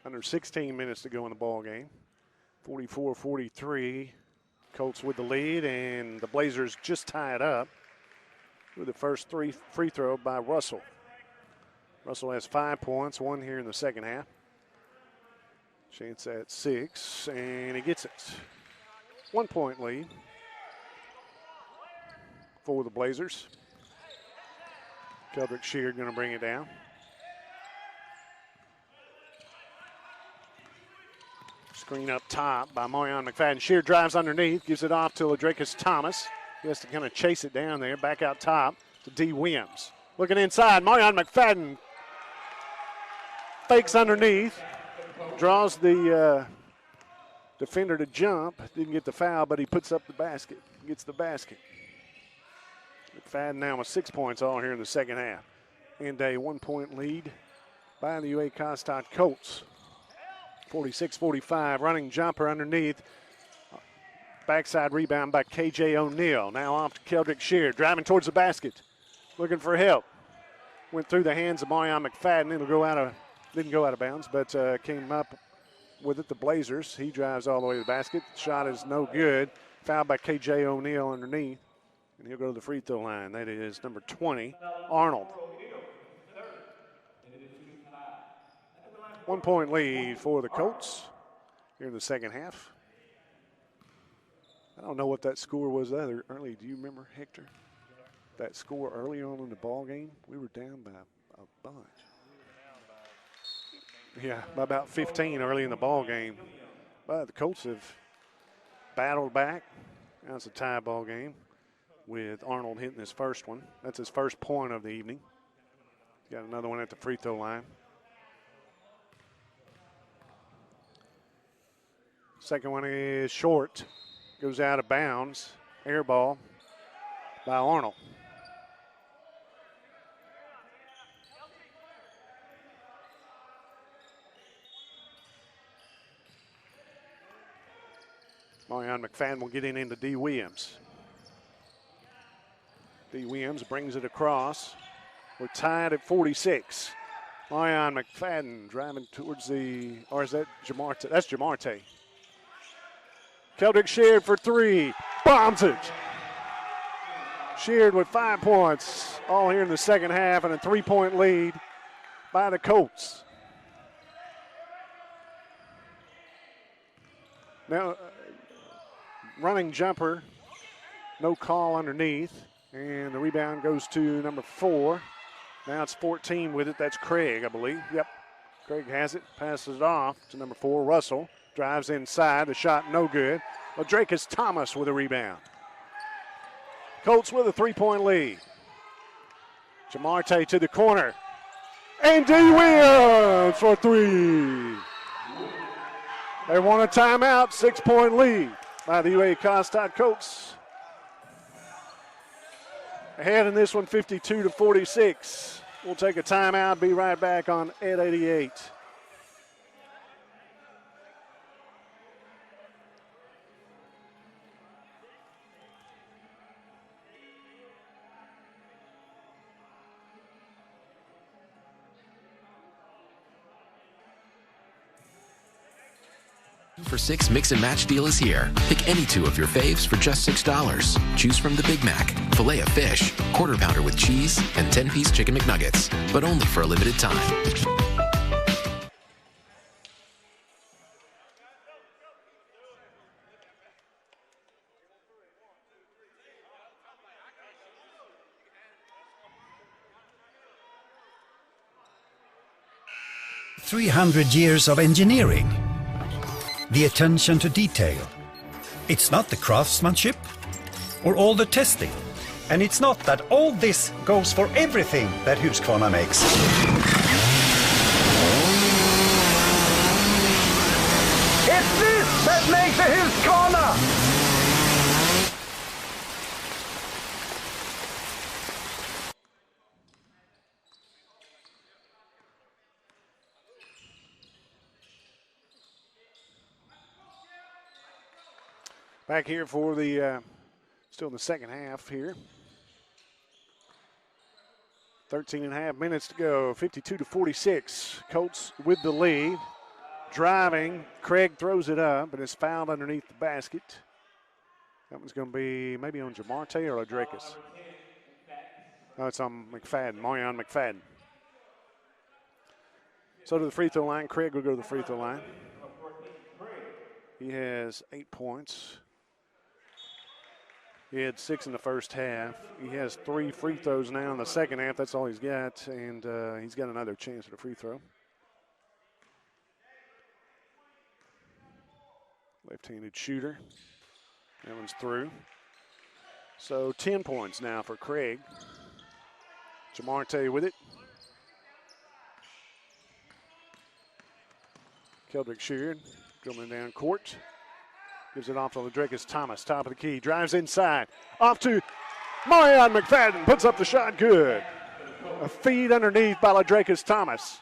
Under 16 minutes to go in the ball game. 44-43. Colts with the lead, and the Blazers just tie it up with the first free throw by Russell. Russell has 5 points, 1 here in the second half. Chance at 6, and he gets it. 1 point lead for the Blazers. Keldrick Sheard going to bring it down. Screen up top by Marion McFadden. Sheard drives underneath, gives it off to Ladrakis Thomas. He has to kind of chase it down there. Back out top to D. Williams. Looking inside, Marion McFadden fakes underneath. Draws the defender to jump. Didn't get the foul, but he puts up the basket. Gets the basket. McFadden now with 6 points all here in the second half. And a 1 point lead by the UA Costite Colts. 46-45, running jumper underneath. Backside rebound by KJ O'Neal. Now off to Keldrick Sheard, driving towards the basket, looking for help. Went through the hands of Marion McFadden. Didn't go out of bounds, but came up with it, the Blazers. He drives all the way to the basket. Shot is no good. Fouled by KJ O'Neal underneath, and he'll go to the free throw line. That is number 20, Arnold. 1 point lead for the Colts here in the second half. I don't know what that score was early. Do you remember, Hector? That score early on in the ball game? We were down by a bunch. Yeah, by about 15 early in the ball game. But the Colts have battled back. Now it's a tie ball game with Arnold hitting his first one. That's his first point of the evening. He's got another one at the free throw line. Second one is short. Goes out of bounds. Air ball by Arnold. Marion McFadden will get in into D. Williams. D. Williams brings it across. We're tied at 46. Marion McFadden driving towards or is that Jamarte? That's Jamarte. Keldrick Sheard for 3. Bombs it. Sheard with 5 points, all here in the second half, and a 3 point lead by the Colts. Now, running jumper, no call underneath, and the rebound goes to number 4. Now it's 14 with it. That's Craig, I believe. Yep, Craig has it, passes it off to number 4, Russell. Drives inside, the shot no good. Ladrakis Thomas with a rebound. Colts with a 3 point lead. Jamarte to the corner. And D. Williams for three. They want a timeout, 6-point lead by the UA Comstock Colts. Ahead in this one, 52-46. We'll take a timeout, be right back on Ed 88. For 6 mix and match deal is here. Pick any 2 of your faves for just $6. Choose from the Big Mac, filet of fish, quarter pounder with cheese, and 10-piece chicken McNuggets, but only for a limited time. "300 years of engineering. The attention to detail. It's not the craftsmanship or all the testing. And it's not that all this goes for everything that Husqvarna makes. It's this that makes a Husqvarna! Back here for the, still in the second half here. 13 and a half minutes to go, 52-46. Colts with the lead. Driving, Craig throws it up, but it's fouled underneath the basket. That one's going to be maybe on Jamarte or Ladrakis. No, it's on McFadden, Marion McFadden. So to the free throw line, Craig will go to the free throw line. He has 8 points. He had 6 in the first half. He has 3 free throws now in the second half. That's all he's got, and he's got another chance at a free throw. Left-handed shooter. That one's through. So 10 points now for Craig. Jamarte with it. Keldrick Sheard coming down court. Gives it off to Ladrakis Thomas, top of the key. Drives inside. Off to Marion McFadden. Puts up the shot good. A feed underneath by Ladrakis Thomas.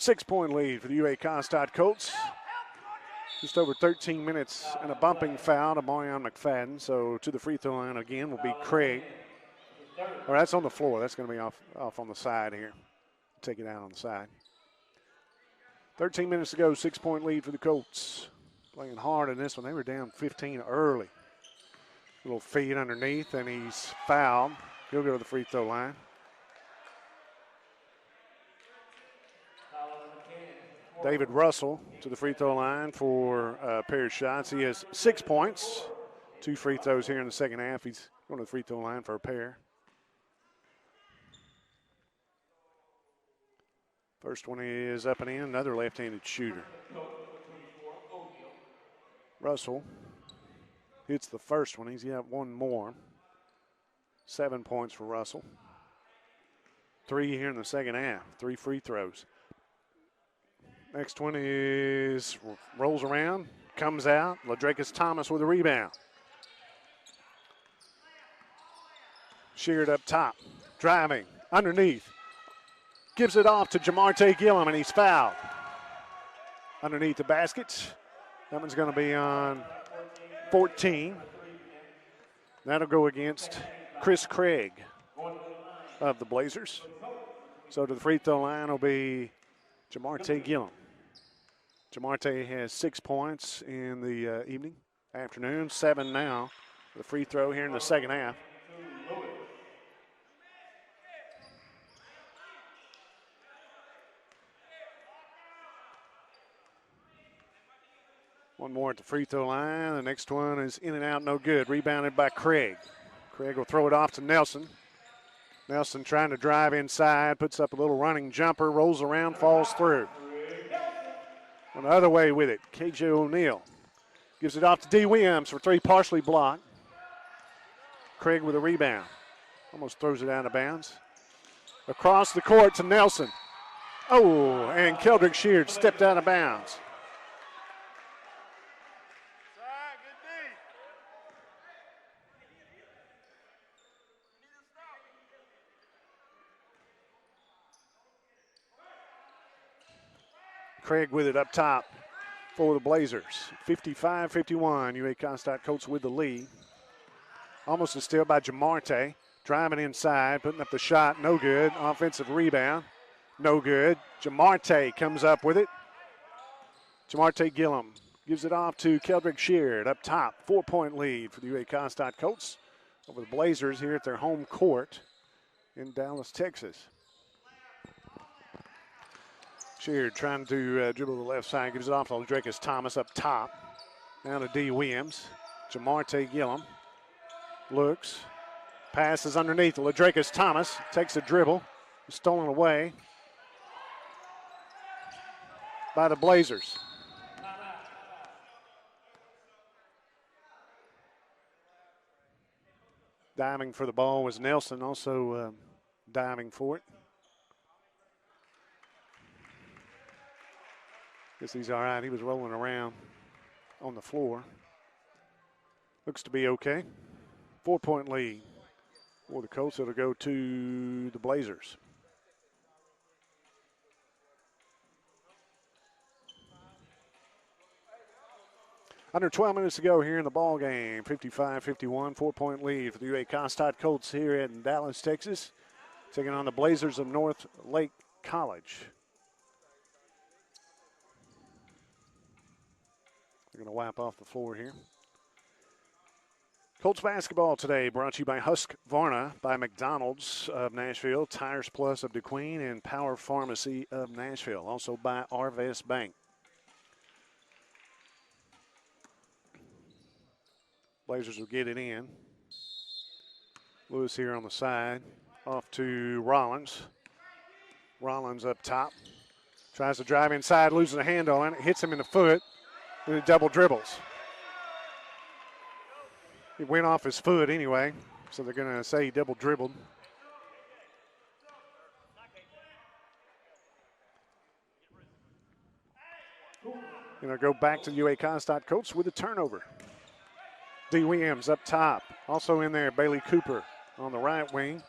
6-point lead for the UA Comstock Colts. Just over 13 minutes and a bumping foul to Marion McFadden. So to the free throw line again will be Craig. Or that's on the floor. That's going to be off on the side here. Take it out on the side. 13 minutes to go, 6-point lead for the Colts. Playing hard in this one. They were down 15 early. Little feed underneath, and he's fouled. He'll go to the free throw line. David Russell to the free throw line for a pair of shots. He has 6 points. 2 free throws here in the second half. He's going to the free throw line for a pair. First one is up and in, another left-handed shooter. Russell hits the first one. He's got 1 more. 7 points for Russell. 3 here in the second half, 3 free throws. Next one is rolls around, comes out. Ladrakis Thomas with a rebound. Sheared up top, driving, underneath. Gives it off to Jamarte Gillum, and he's fouled. Underneath the basket. That one's going to be on 14. That'll go against Chris Craig of the Blazers. So to the free throw line will be Jamarte Gillum. Jamarte has 6 points in the afternoon, 7 now. The free throw here in the second half. One more at the free throw line. The next one is in and out, no good. Rebounded by Craig. Craig will throw it off to Nelson. Nelson trying to drive inside, puts up a little running jumper, rolls around, falls through. On the other way with it, KJ O'Neal gives it off to D. Williams for 3, partially blocked. Craig with a rebound. Almost throws it out of bounds. Across the court to Nelson. Oh, and Keldrick Sheard stepped out of bounds. Craig with it up top for the Blazers. 55-51. UA Comstock Colts with the lead. Almost a steal by Jamarte. Driving inside, putting up the shot. No good. Offensive rebound. No good. Jamarte comes up with it. Jamarte Gillum gives it off to Keldrick Sheard up top. 4-point lead for the UA Comstock Colts over the Blazers here at their home court in Dallas, Texas. Sheard trying to dribble the left side, gives it off to Ladricus Thomas up top. Now to D. Williams. Jamarte Gillum looks, passes underneath. Ladricus Thomas takes a dribble, stolen away by the Blazers. Diving for the ball was Nelson, also diving for it. Guess he's all right. He was rolling around on the floor. Looks to be okay. 4-point lead for the Colts. It'll go to the Blazers. Under 12 minutes to go here in the ball game. 55-51, 4-point lead for the UA Comstock Colts here in Dallas, Texas, taking on the Blazers of North Lake College. They're going to wipe off the floor here. Colts basketball today brought to you by Husqvarna, by McDonald's of Nashville, Tires Plus of DeQueen, and Power Pharmacy of Nashville. Also by Arvest Bank. Blazers will get it in. Lewis here on the side. Off to Rollins. Rollins up top. Tries to drive inside, loses a hand on it. Hits him in the foot. And it double dribbles. It went off his foot anyway, so they're going to say he double dribbled. Going to go back to the UA Comstock Colts with a turnover. D. Williams up top. Also in there, Bailey Cooper on the right wing.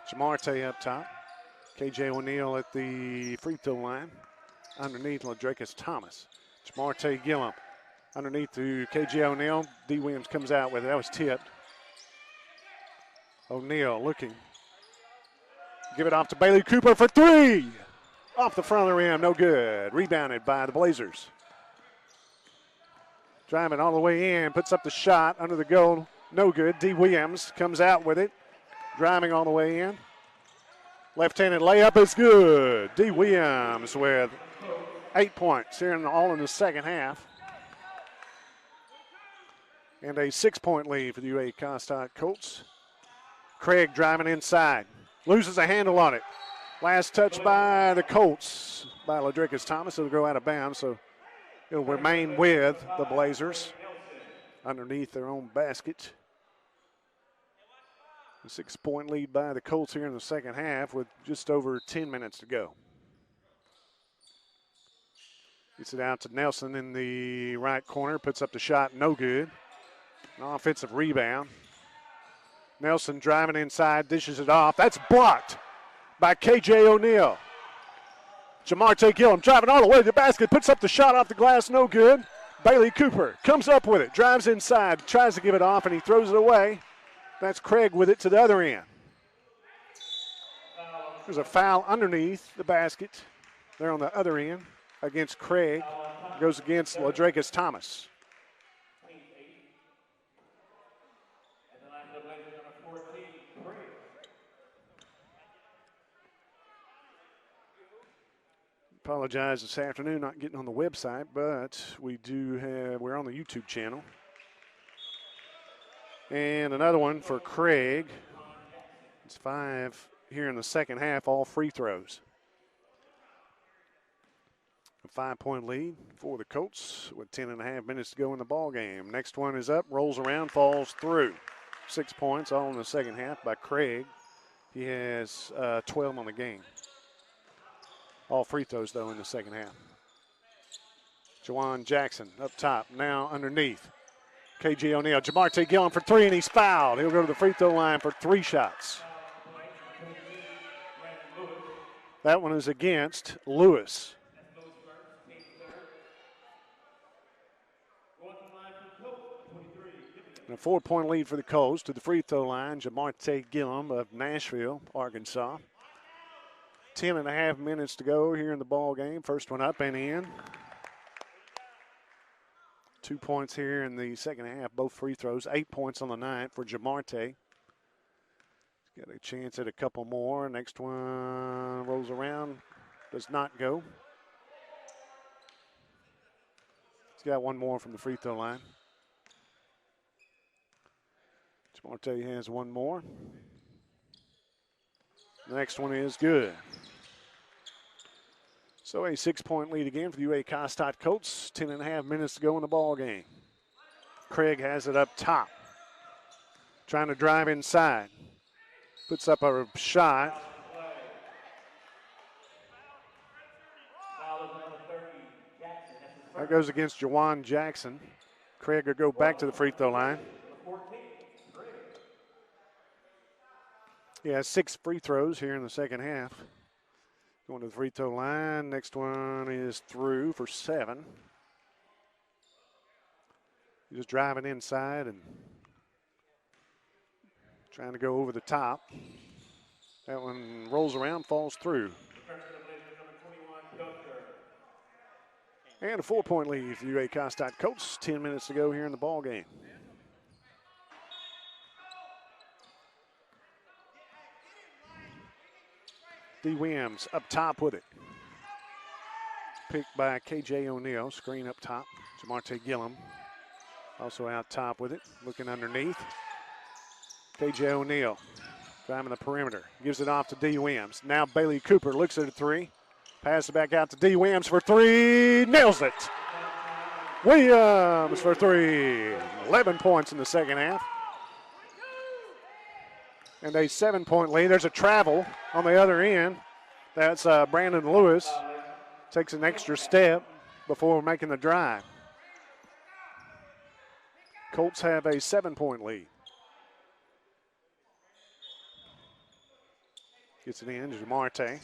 Jamarte up top. KJ O'Neal at the free throw line. Underneath, Ladricus Thomas. Jamarte Gillum. Underneath to KJ O'Neal. D. Williams comes out with it. That was tipped. O'Neal looking. Give it off to Bailey Cooper for three. Off the front of the rim. No good. Rebounded by the Blazers. Driving all the way in. Puts up the shot under the goal. No good. D. Williams comes out with it. Driving all the way in. Left-handed layup is good. D. Williams with 8 points here all in the second half. And a 6-point lead for the UA Comstock Colts. Craig driving inside. Loses a handle on it. Last touch by the Colts by Ladricus Thomas. It'll go out of bounds, so it'll remain with the Blazers underneath their own basket. A 6-point lead by the Colts here in the second half with just over 10 minutes to go. Gets it out to Nelson in the right corner. Puts up the shot, no good. An offensive rebound. Nelson driving inside, dishes it off. That's blocked by KJ O'Neal. Jamarte Gillum driving all the way to the basket. Puts up the shot off the glass, no good. Bailey Cooper comes up with it. Drives inside, tries to give it off, and he throws it away. That's Craig with it to the other end. There's a foul underneath the basket. There on the other end against Craig. Goes against Ladricus Thomas. Apologize this afternoon not getting on the website, but we're on the YouTube channel. And another one for Craig. It's 5 here in the second half, all free throws. A 5-point lead for the Colts with 10.5 minutes to go in the ball game. Next one is up, rolls around, falls through. 6 points, all in the second half by Craig. He has 12 on the game. All free throws, though, in the second half. Jawan Jackson up top, now underneath. KJ O'Neal, Jamarte Gillum for three, and he's fouled. He'll go to the free throw line for 3 shots. That one is against Lewis. And a 4-point lead for the Colts. To the free throw line, Jamarte Gillum of Nashville, Arkansas. 10.5 minutes to go here in the ball game. First one up and in. 2 points here in the second half, both free throws. 8 points on the night for Jamarte. He's got a chance at a couple more. Next one rolls around, does not go. He's got one more from the free throw line. Jamarte has one more. The next one is good. So a 6-point lead again for the UA Kostad Colts. 10.5 minutes to go in the ball game. Craig has it up top. Trying to drive inside. Puts up a shot. That goes against Jawan Jackson. Craig will go back to the free throw line. He has 6 free throws here in the second half. Going to the free throw line. Next one is through for 7. He's just driving inside and trying to go over the top. That one rolls around, falls through. And a 4-point lead for UA Kostad Colts. 10 minutes to go here in the ball game. D. Williams up top with it. Picked by KJ O'Neal. Screen up top. Jamarte Gillum also out top with it. Looking underneath. KJ O'Neal driving the perimeter. Gives it off to D. Williams. Now Bailey Cooper looks at a 3. Pass it back out to D. Williams for 3. Nails it. Williams for 3. 11 points in the second half. And a 7-point lead. There's a travel on the other end. That's Brandon Lewis. Takes an extra step before making the drive. Colts have a 7-point lead. Gets it in to Jamarte.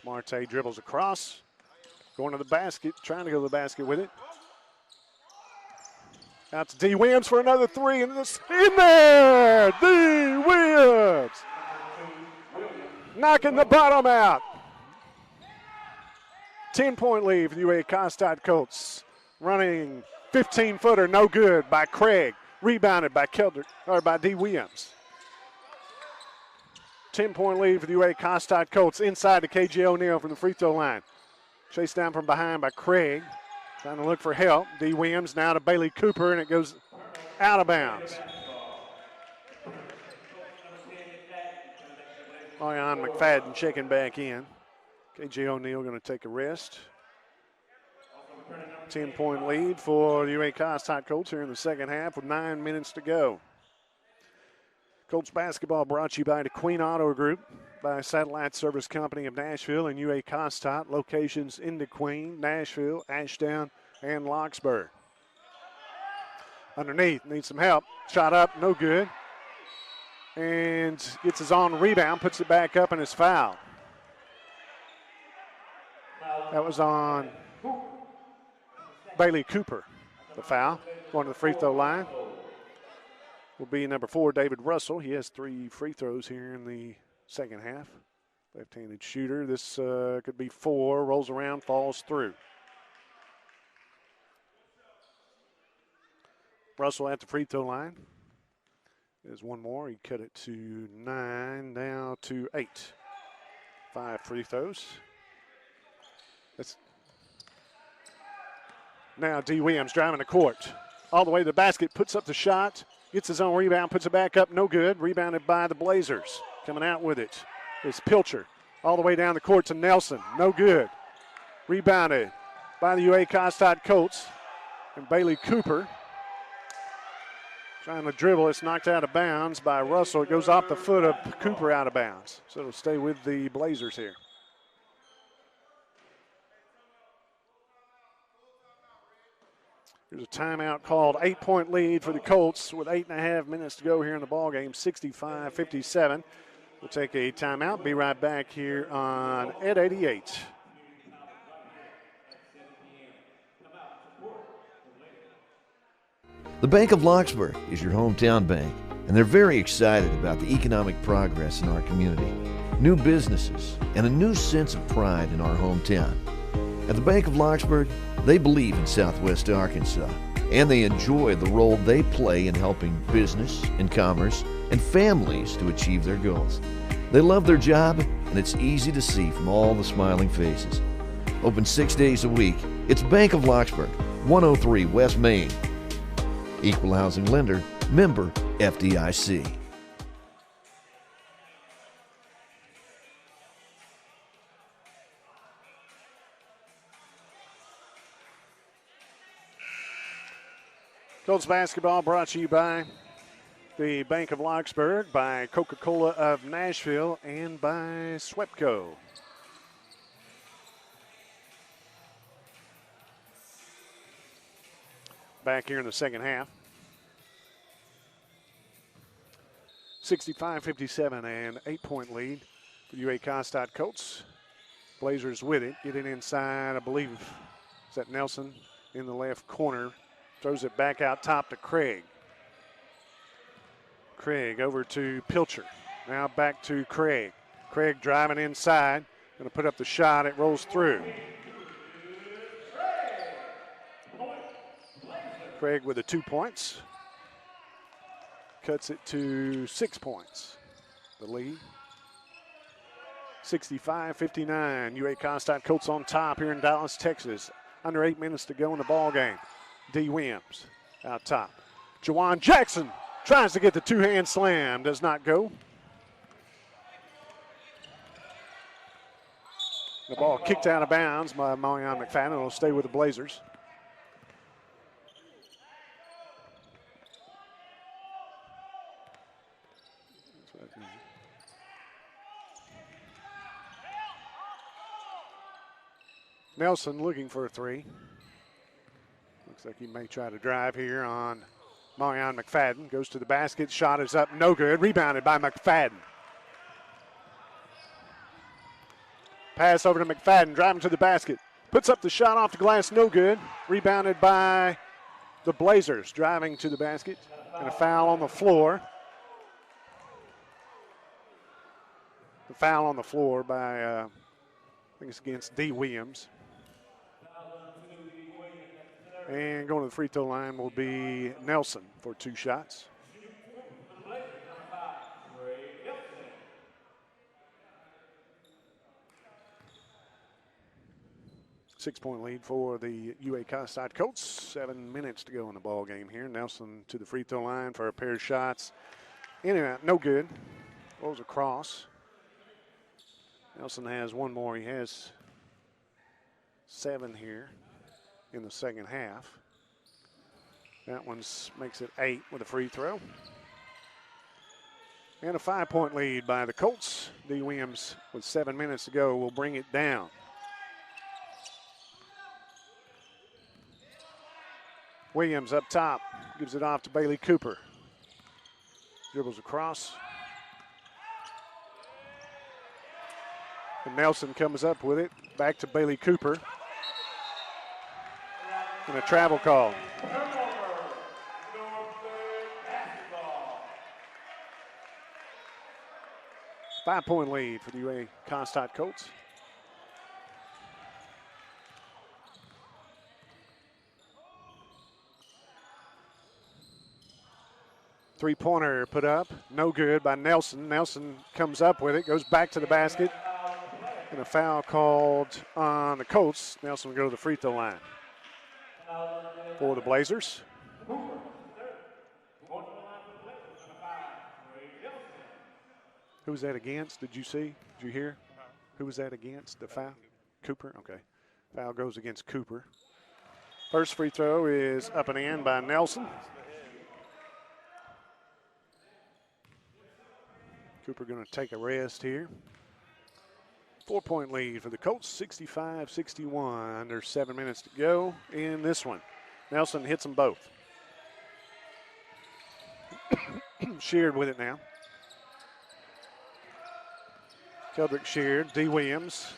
Jamarte dribbles across. Going to the basket, trying to go to the basket with it. Out to D. Williams for another 3, and this in there! D. Williams! Knocking the bottom out. 10-point lead for the UA Kostad Colts. Running 15-footer, no good by Craig. Rebounded by D. Williams. 10-point lead for the UA Kostad Colts. Inside to KJ O'Neal from the free throw line. Chased down from behind by Craig. Trying to look for help. D. Williams now to Bailey Cooper, and it goes out of bounds. Ryan McFadden checking back in. KJ O'Neal going to take a rest. 10-point lead for the UA Kostad Colts here in the second half with 9 minutes to go. Colts basketball brought to you by the Queen Auto Group, by Satellite Service Company of Nashville and UA Kostad. Locations in DeQueen, Nashville, Ashdown, and Locksburg. Underneath, needs some help. Shot up, no good. And gets his own rebound, puts it back up, and is fouled. That was on Bailey Cooper, the foul. Going to the free throw line will be number 4, David Russell. He has 3 free throws here in the second half. Left-handed shooter. This could be 4. Rolls around, falls through. Russell at the free throw line. There's one more. He cut it to 9, now to 8. 5 free throws. That's now D. Williams driving the court. All the way to the basket, puts up the shot. Gets his own rebound, puts it back up, no good. Rebounded by the Blazers. Coming out with it is Pilcher. All the way down the court to Nelson, no good. Rebounded by the UA Kostad Colts and Bailey Cooper. Trying to dribble. It's knocked out of bounds by Russell. It goes off the foot of Cooper out of bounds. So it'll stay with the Blazers here. There's a timeout called. 8-point lead for the Colts with 8.5 minutes to go here in the ballgame. 65-57. We'll take a timeout. Be right back here on Ed 88. The Bank of Locksburg is your hometown bank, and they're very excited about the economic progress in our community, new businesses, and a new sense of pride in our hometown. At the Bank of Locksburg, they believe in Southwest Arkansas, and they enjoy the role they play in helping business and commerce and families to achieve their goals. They love their job, and it's easy to see from all the smiling faces. Open 6 days a week, it's Bank of Locksburg, 103 West Main. Equal housing lender, member FDIC. Colts basketball brought to you by the Bank of Locksburg, by Coca-Cola of Nashville, and by Swepco. Back here in the second half. 65-57 and 8-point lead for the UA Costad Colts. Blazers with it, getting inside, I believe, is that Nelson in the left corner. Throws it back out top to Craig. Craig over to Pilcher. Now back to Craig. Craig driving inside, going to put up the shot, it rolls through. Craig with the 2 points. Cuts it to 6 points. The lead. 65-59. UA Costad Colts on top here in Dallas, Texas. Under 8 minutes to go in the ball game. D. Williams out top. Jawan Jackson tries to get the two-hand slam. Does not go. The ball kicked out of bounds by Marion McFadden. It'll stay with the Blazers. Nelson looking for a three. Looks like he may try to drive here on Marion McFadden. Goes to the basket. Shot is up. No good. Rebounded by McFadden. Pass over to McFadden. Driving to the basket. Puts up the shot off the glass. No good. Rebounded by the Blazers. Driving to the basket. And a foul on the floor. The foul on the floor by, I think it's against D. Williams. And going to the free throw line will be Nelson for 2 shots. Six-point lead for the UA Costad Colts. 7 minutes to go in the ball game here. Nelson to the free throw line for a pair of shots. In and out, no good. Goes across. Nelson has one more. He has 7 here in the second half. That one makes it 8 with a free throw. And a 5-point lead by the Colts. D. Williams with 7 minutes to go will bring it down. Williams up top, gives it off to Bailey Cooper. Dribbles across. And Nelson comes up with it. Back to Bailey Cooper. And a travel call. Five-point lead for the UA Costad Colts. Three-pointer put up, no good by Nelson. Nelson comes up with it, goes back to the basket. And a foul called on the Colts. Nelson will go to the free throw line for the Blazers. Who was that against? Did you see? Did you hear? Who was that against? The foul? Cooper? Okay. Foul goes against Cooper. First free throw is up and in by Nelson. Cooper going to take a rest here. 4-point lead for the Colts, 65-61. Under 7 minutes to go in this one. Nelson hits them both. Sheard with it now. Keldrick Sheard, D. Williams.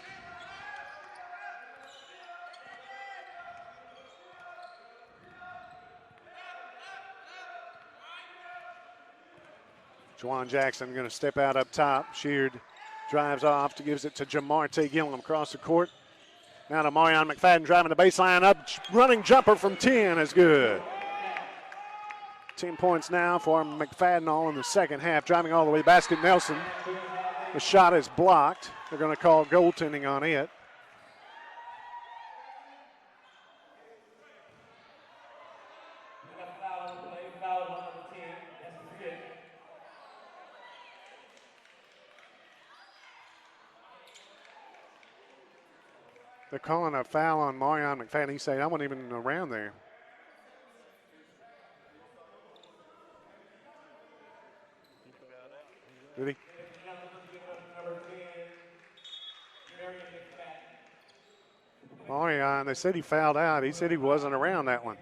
Juwan Jackson going to step out up top. Sheard drives off, gives it to Jamarte Gillum across the court. Now to Marion McFadden driving the baseline up. Running jumper from 10 is good. 10 points now for McFadden all in the second half. Driving all the way to the basket, Nelson. The shot is blocked. They're going to call goaltending on it. They're calling a foul on Marion McFadden. He said, I wasn't even around there. Did he? Marion, they said he fouled out. He said he wasn't around that one.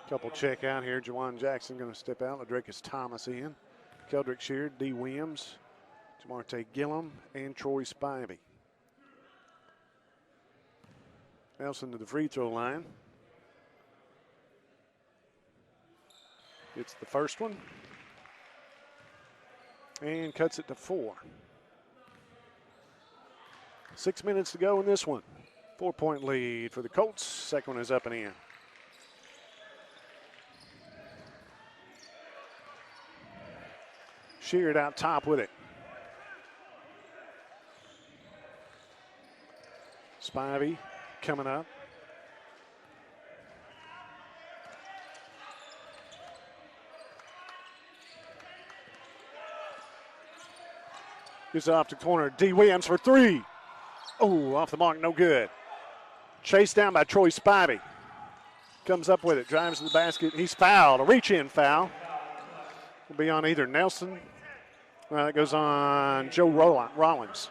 Couple check out here. Juwan Jackson going to step out. Ladricus Thomas in. Keldrick Sheard, D. Williams, Jamarte Gillum, and Troy Spivey. Nelson to the free throw line. Gets the first one. And cuts it to 4. 6 minutes to go in this one. 4-point lead for the Colts. Second one is up and in. Sheard out top with it. Spivey coming up. Gives it off to corner. D. Williams for 3. Oh, off the mark, no good. Chased down by Troy Spivey. Comes up with it, drives to the basket. He's fouled, a reach-in foul. Will be on either Nelson. Well, it goes on Joe Rollins.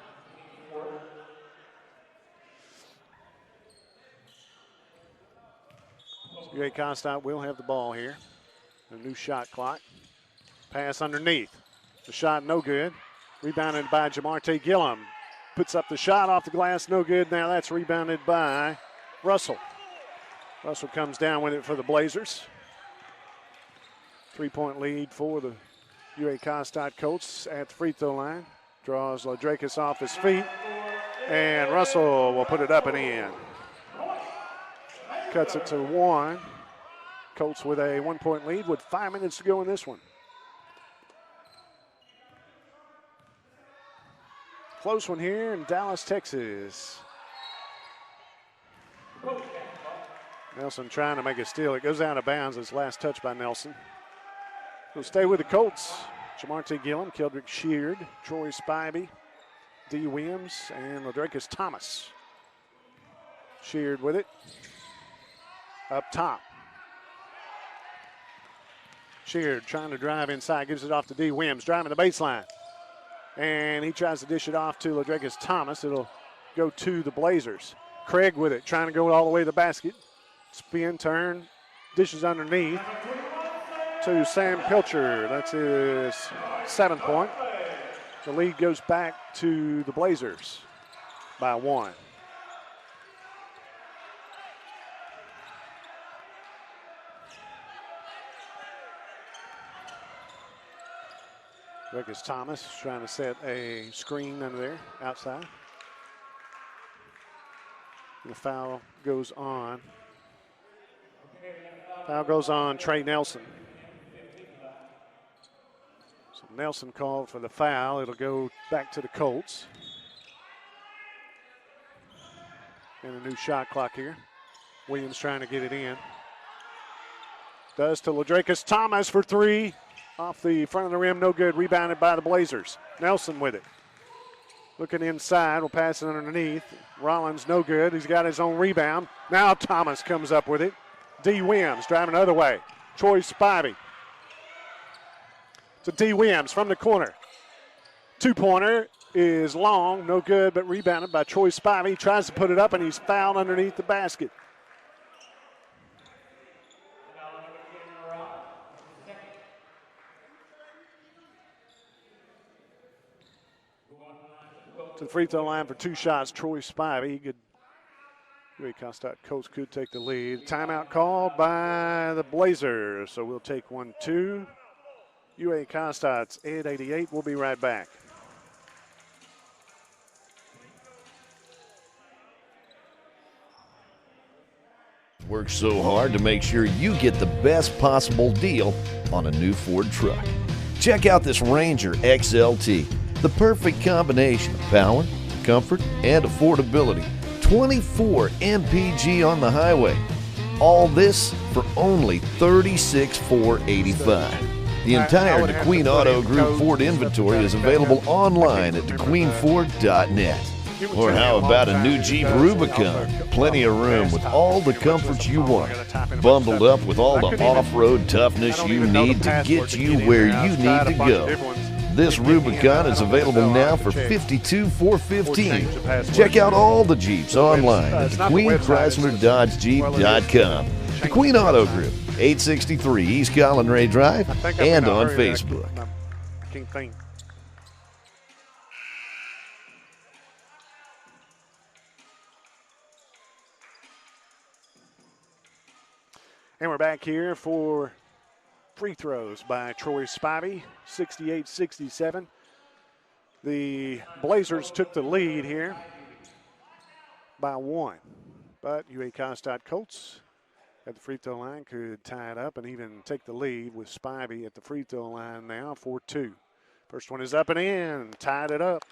So UA Comstock will have the ball here. A new shot clock. Pass underneath. The shot no good. Rebounded by Jamarte Gillum. Puts up the shot off the glass, no good. Now that's rebounded by Russell. Russell comes down with it for the Blazers. 3-point lead for the UA Comstock Colts at the free throw line. Draws Ladricus off his feet. And Russell will put it up and in. Cuts it to 1. Colts with a 1-point lead with 5 minutes to go in this one. Close one here in Dallas, Texas. Nelson trying to make a steal. It goes out of bounds. It's last touch by Nelson. We'll stay with the Colts. Jamarte Gillum, Keldrick Sheard, Troy Spivey, D. Williams, and Ladricus Thomas. Sheard with it. Up top. Sheard trying to drive inside. Gives it off to D. Williams. Driving the baseline. And he tries to dish it off to Ladricus Thomas. It'll go to the Blazers. Craig with it, trying to go all the way to the basket. Spin, turn, dishes underneath to Sam Pilcher. That's his 7th point. The lead goes back to the Blazers by 1. Ladricus Thomas trying to set a screen under there, outside. The foul goes on. Foul goes on Trey Nelson. So Nelson called for the foul. It'll go back to the Colts. And a new shot clock here. Williams trying to get it in. Does to Ladricus Thomas for 3. Off the front of the rim, no good. Rebounded by the Blazers. Nelson with it. Looking inside, will pass it underneath. Rollins, no good. He's got his own rebound. Now Thomas comes up with it. D. Williams driving the other way. Troy Spivey to D. Williams from the corner. Two-pointer is long, no good, but rebounded by Troy Spivey. He tries to put it up, and he's fouled underneath the basket. To the free throw line for 2 shots, Troy Spivey. Good. UA Costart coach could take the lead. Timeout called by the Blazers, so we'll take 1-2. UA Costart's at 88. We'll be right back. Work so hard to make sure you get the best possible deal on a new Ford truck. Check out this Ranger XLT, the perfect combination of power, comfort, and affordability. 24 MPG on the highway. All this for only $36,485. The entire DeQueen Auto Group Ford inventory is available online at DeQueenFord.net. Or how about a new Jeep Rubicon? Plenty of room with all the comforts you want. Bundled up with all the off-road toughness you need to get you where you need to go. This Rubicon is available now for $52,415. Check out all the Jeeps online at DeQueenChryslerDodgeJeep.com. DeQueen Auto Group, 863 East Collin Ray Drive, and on Facebook. Can't think. And we're back here for free throws by Troy Spivey, 68-67. The Blazers took the lead here by 1. But UA Costart Colts at the free throw line could tie it up and even take the lead with Spivey at the free throw line now for 2. First one is up and in, tied it up.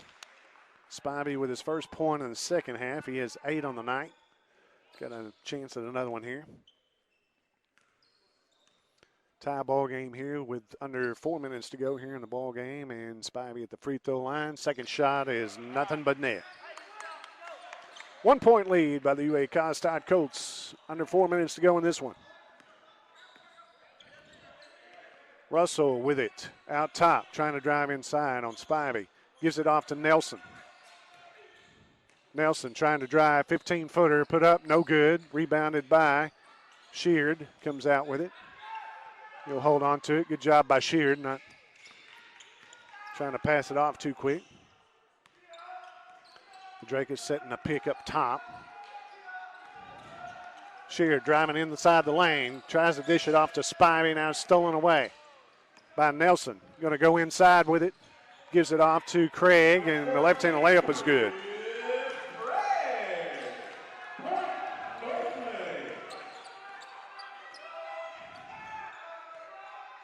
Spivey with his first point in the second half. He has 8 on the night. Got a chance at another one here. Tie ball game here with under 4 minutes to go here in the ball game, and Spivey at the free throw line. Second shot is nothing but net. 1 point lead by the UA Costart Colts. Under 4 minutes to go in this one. Russell with it out top, trying to drive inside on Spivey. Gives it off to Nelson. Nelson trying to drive, 15-footer, put up, no good. Rebounded by Sheard, comes out with it. He'll hold on to it. Good job by Sheard, not trying to pass it off too quick. Drake is setting a pick up top. Sheard driving inside the lane, tries to dish it off to Spivey, now stolen away by Nelson. Going to go inside with it, gives it off to Craig, and the left-handed layup is good.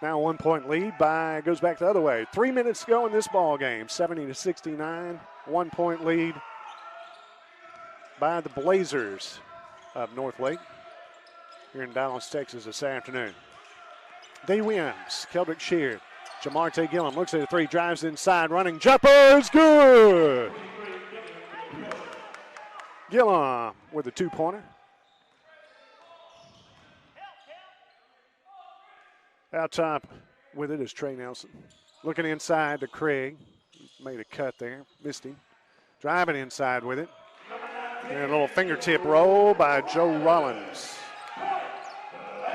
Now 1 point lead goes back the other way. 3 minutes to go in this ball game. 70-69. 1 point lead by the Blazers of North Lake here in Dallas, Texas this afternoon. D. Williams, Keldrick Sheard, Jamarte Gillum looks at a 3, drives inside, running jumper is good. Gillum with a 2-pointer. Out top with it is Trey Nelson. Looking inside to Craig. Made a cut there, missed him. Driving inside with it. And a little fingertip roll by Joe Rollins.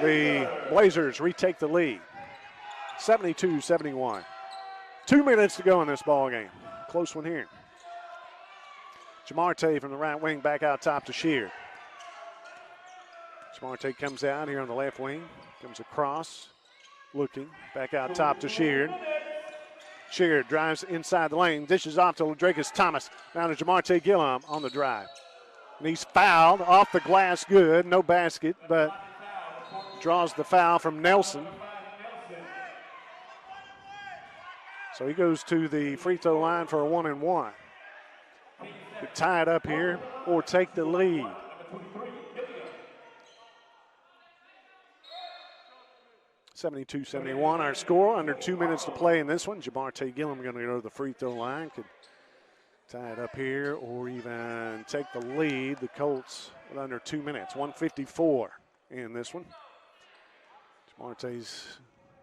The Blazers retake the lead. 72-71. 2 minutes to go in this ball game. Close one here. Jamarte from the right wing back out top to Sheard. Jamarte comes out here on the left wing. Comes across. Looking back out top to Sheard. Sheard drives inside the lane, dishes off to Ladrakis Thomas. Now to Jamarte Gillum on the drive. And he's fouled off the glass, good, no basket, but draws the foul from Nelson. So he goes to the free throw line for a 1-and-1. Could tie it up here or take the lead. 72-71 our score. Under 2 minutes to play in this one. Jamarte Gillum going to go to the free throw line. Could tie it up here or even take the lead. The Colts with under 2 minutes. 1:54 in this one. Jamarte's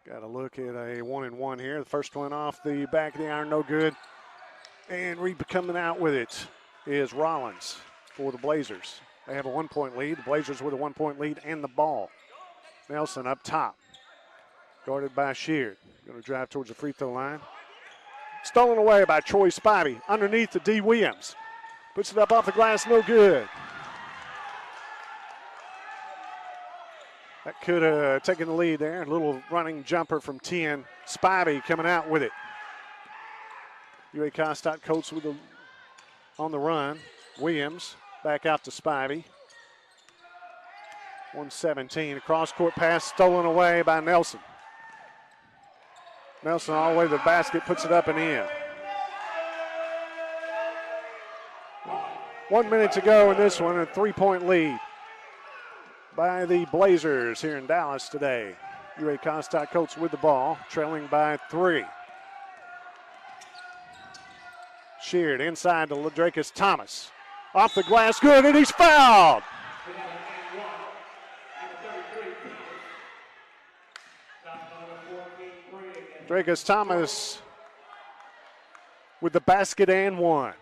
Got to look at a 1-and-1 here. The first one off the back of the iron, no good. And coming out with it is Rollins for the Blazers. They have a 1-point lead. The Blazers with a 1-point lead and the ball. Nelson up top. Guarded by Sheard. Going to drive towards the free throw line. Stolen away by Troy Spivey. Underneath to D. Williams. Puts it up off the glass, no good. That could have taken the lead there. A little running jumper from 10. Spivey coming out with it. UA Comstock Colts on the run. Williams back out to Spivey. 117. A cross-court pass stolen away by Nelson. Nelson all the way to the basket, puts it up and in. 1 minute to go in this one, a 3-point lead by the Blazers here in Dallas today. UA Comstock Colts with the ball, trailing by 3. Sheared inside to Ladrakus Thomas. Off the glass, good, and he's fouled. Ladrakus Thomas with the basket and one.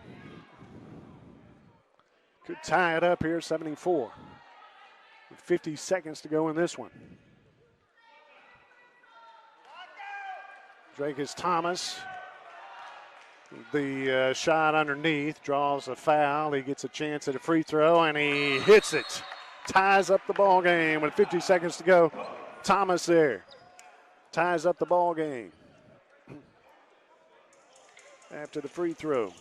Could tie it up here, 74. With 50 seconds to go in this one. Ladrakus Thomas, the shot underneath, draws a foul. He gets a chance at a free throw, and he hits it. Ties up the ball game with 50 seconds to go. Thomas there. Ties up the ball game after the free throw.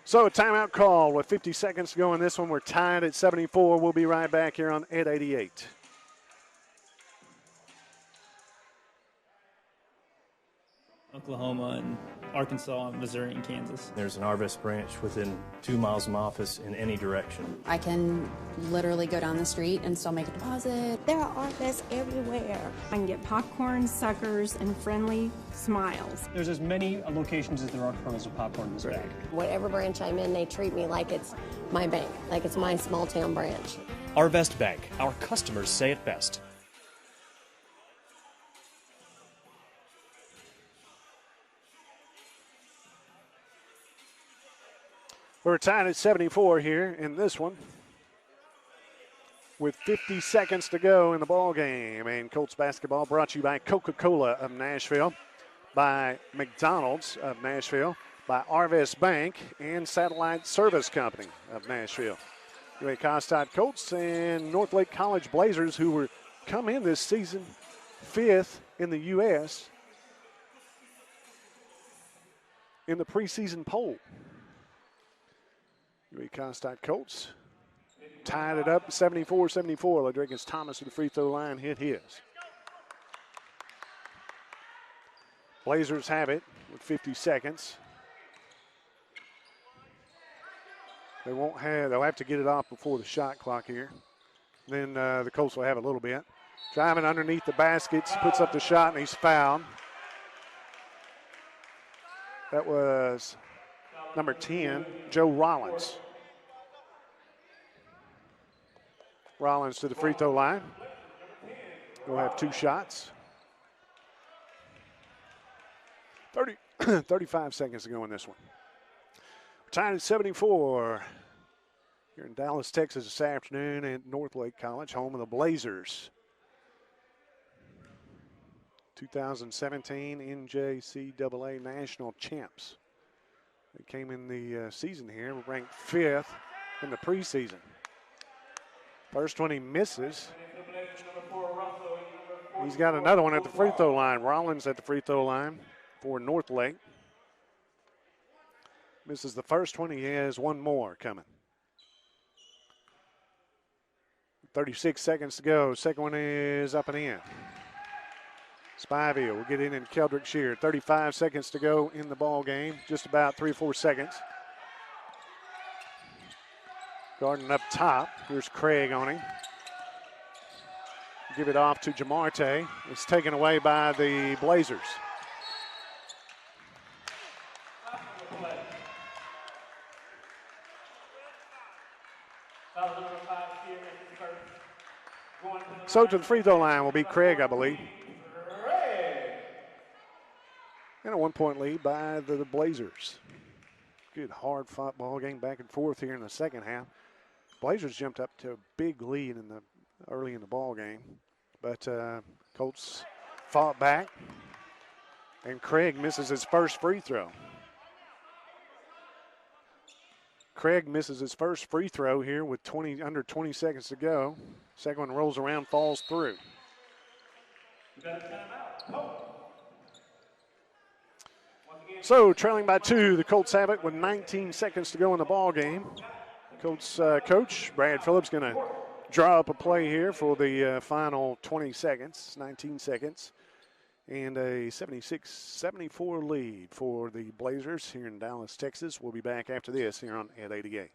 So a timeout call with 50 seconds to go in this one. We're tied at 74. We'll be right back here on Ed 88. Oklahoma and Arkansas, Missouri, and Kansas. There's an Arvest branch within 2 miles of my office in any direction. I can literally go down the street and still make a deposit. There are Arvests everywhere. I can get popcorn, suckers, and friendly smiles. There's as many locations as there are kernels of popcorn in this bag. Whatever branch I'm in, they treat me like it's my bank, like it's my small town branch. Arvest Bank. Our customers say it best. We're tied at 74 here in this one with 50 seconds to go in the ball game. And Colts basketball brought to you by Coca-Cola of Nashville, by McDonald's of Nashville, by Arvest Bank, and Satellite Service Company of Nashville. UA Comstock Colts and Northlake College Blazers, who were come in this season 5th in the U.S. in the preseason poll. UA Comstock Colts tied it up 74-74. Ladrakus Thomas with the free throw line hit his. Blazers have it with 50 seconds. They'll have to get it off before the shot clock here. Then the Colts will have a little bit. Driving underneath the baskets, puts up the shot, and he's fouled. That was number 10, Joe Rollins. Rollins to the free throw line. We'll have 2 shots. 35 seconds to go in this one. We're tied at 74 here in Dallas, Texas this afternoon at Northlake College, home of the Blazers. 2017 NJCAA national champs. They came in the season here, ranked 5th in the preseason. First one he misses. He's got another one at the free throw line. Rollins at the free throw line for Northlake. Misses the first one. He has one more coming. 36 seconds to go. Second one is up and in. Spivey will get in and Keldrick Sheard. 35 seconds to go in the ball game. Just about 3 or 4 seconds. Garden up top. Here's Craig on him. Give it off to Jamarte. It's taken away by the Blazers. So to the free throw line will be Craig, I believe. And a 1-point lead by the Blazers. Good hard fought ball game back and forth here in the second half. Blazers jumped up to a big lead early in the ball game, but Colts fought back, and Craig misses his first free throw. Craig misses his first free throw here with under 20 seconds to go. Second one rolls around, falls through. So trailing by 2, the Colts have it with 19 seconds to go in the ball game. Colts coach Brad Phillips going to draw up a play here for the final 20 seconds, 19 seconds, and a 76-74 lead for the Blazers here in Dallas, Texas. We'll be back after this here on at 88.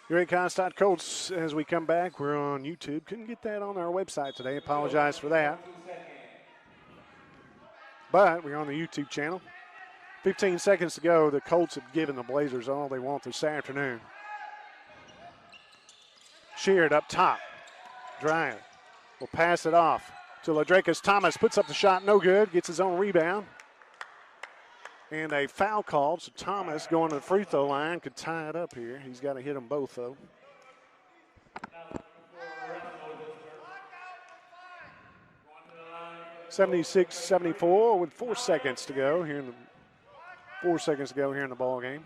UAC Constantine Colts, as we come back, we're on YouTube. Couldn't get that on our website today. Apologize for that. But we're on the YouTube channel. 15 seconds to go. The Colts have given the Blazers all they want this afternoon. Sheared up top. Dryer will pass it off to Ladrakis Thomas. Puts up the shot, no good. Gets his own rebound. And a foul called, so Thomas going to the free throw line could tie it up here. He's got to hit them both, though. (76-74) with 4 seconds to go here in the ball game.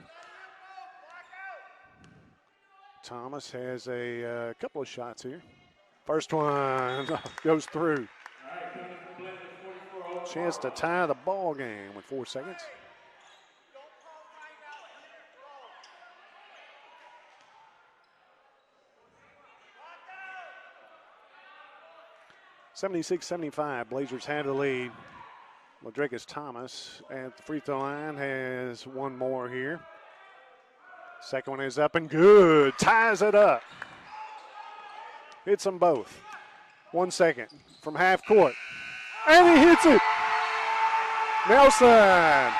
Thomas has a couple of shots here. First one goes through. Chance to tie the ball game with 4 seconds. (76-75). Blazers had the lead. Ladrakis Thomas at the free throw line has one more here. Second one is up and good. Ties it up. Hits them both. 1 second from half court. And he hits it. Nelson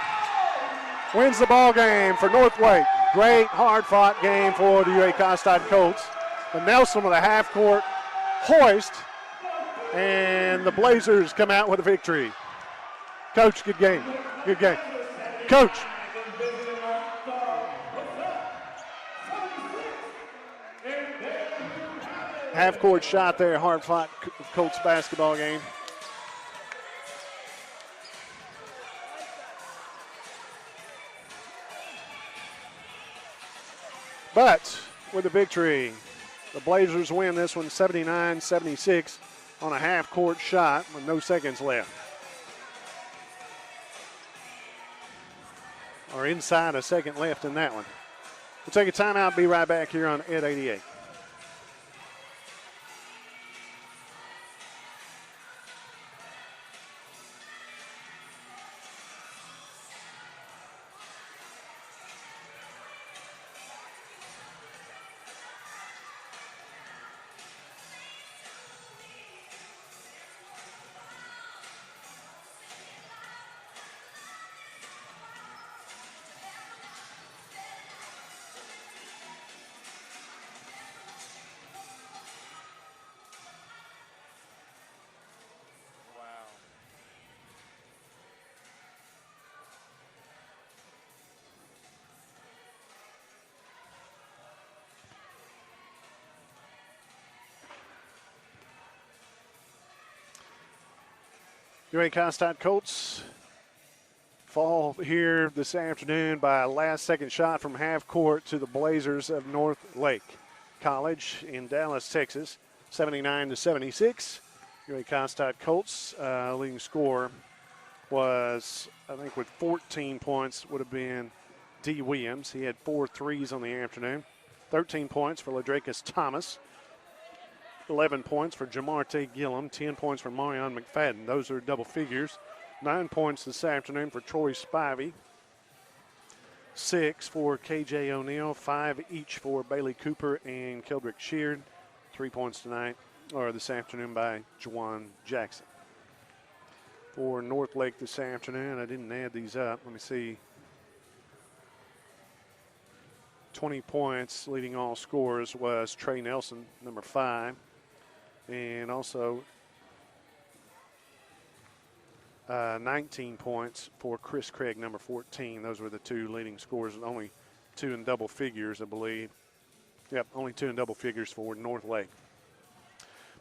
wins the ball game for Northlake. Great hard-fought game for the UAC Constantine Colts. But Nelson with a half-court hoist. And the Blazers come out with a victory. Coach, good game. Good game. Coach. Half-court shot there, hard-fought Colts basketball game. But with the victory, the Blazers win this one 79-76 on a half-court shot with no seconds left. Or inside a second left in that one. We'll take a timeout, be right back here on Ed 88. UAC Constantine Colts fall here this afternoon by a last-second shot from half court to the Blazers of North Lake College in Dallas, Texas, 79-76. UA Costad Colts leading scorer was, I think, with 14 points would have been D. Williams. He had 4 threes on the afternoon. 13 points for Ladrakus Thomas. 11 points for Jamarte Gillum. 10 points for Marion McFadden. Those are double figures. 9 points this afternoon for Troy Spivey. 6 for KJ O'Neal. 5 each for Bailey Cooper and Keldrick Sheard. 3 points tonight, or this afternoon, by Juwan Jackson. For North Lake this afternoon, I didn't add these up. Let me see. 20 points leading all scorers was Trey Nelson, number 5. And also 19 points for Chris Craig, number 14. Those were the 2 leading scorers, only 2 in double figures, I believe. Yep, only 2 in double figures for North Lake.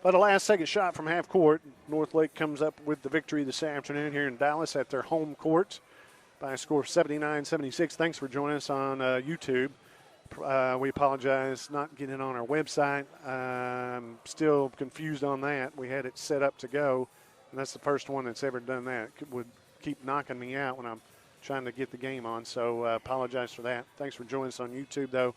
But a last-second shot from half court. North Lake comes up with the victory this afternoon here in Dallas at their home court by a score of 79-76. Thanks for joining us on YouTube. We apologize not getting on our website. I'm still confused on that. We had it set up to go, and that's the first one that's ever done that. It would keep knocking me out when I'm trying to get the game on, so apologize for that. Thanks for joining us on YouTube, though.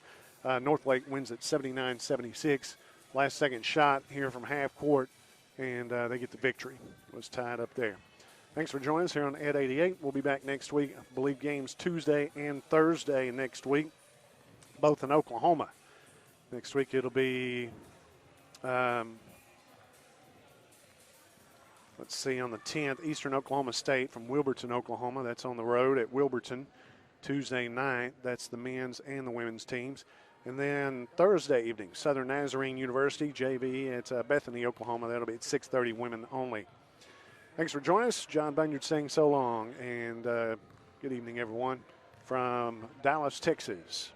North Lake wins at 79-76. Last second shot here from half court, and they get the victory. It was tied up there. Thanks for joining us here on Ed 88. We'll be back next week. I believe games Tuesday and Thursday next week, both in Oklahoma. Next week it'll be, let's see, on the 10th, Eastern Oklahoma State from Wilburton, Oklahoma. That's on the road at Wilburton Tuesday night. That's the men's and the women's teams. And then Thursday evening, Southern Nazarene University, JV, at Bethany, Oklahoma. That'll be at 6:30, women only. Thanks for joining us. John Bunyard saying so long, and good evening, everyone, from Dallas, Texas.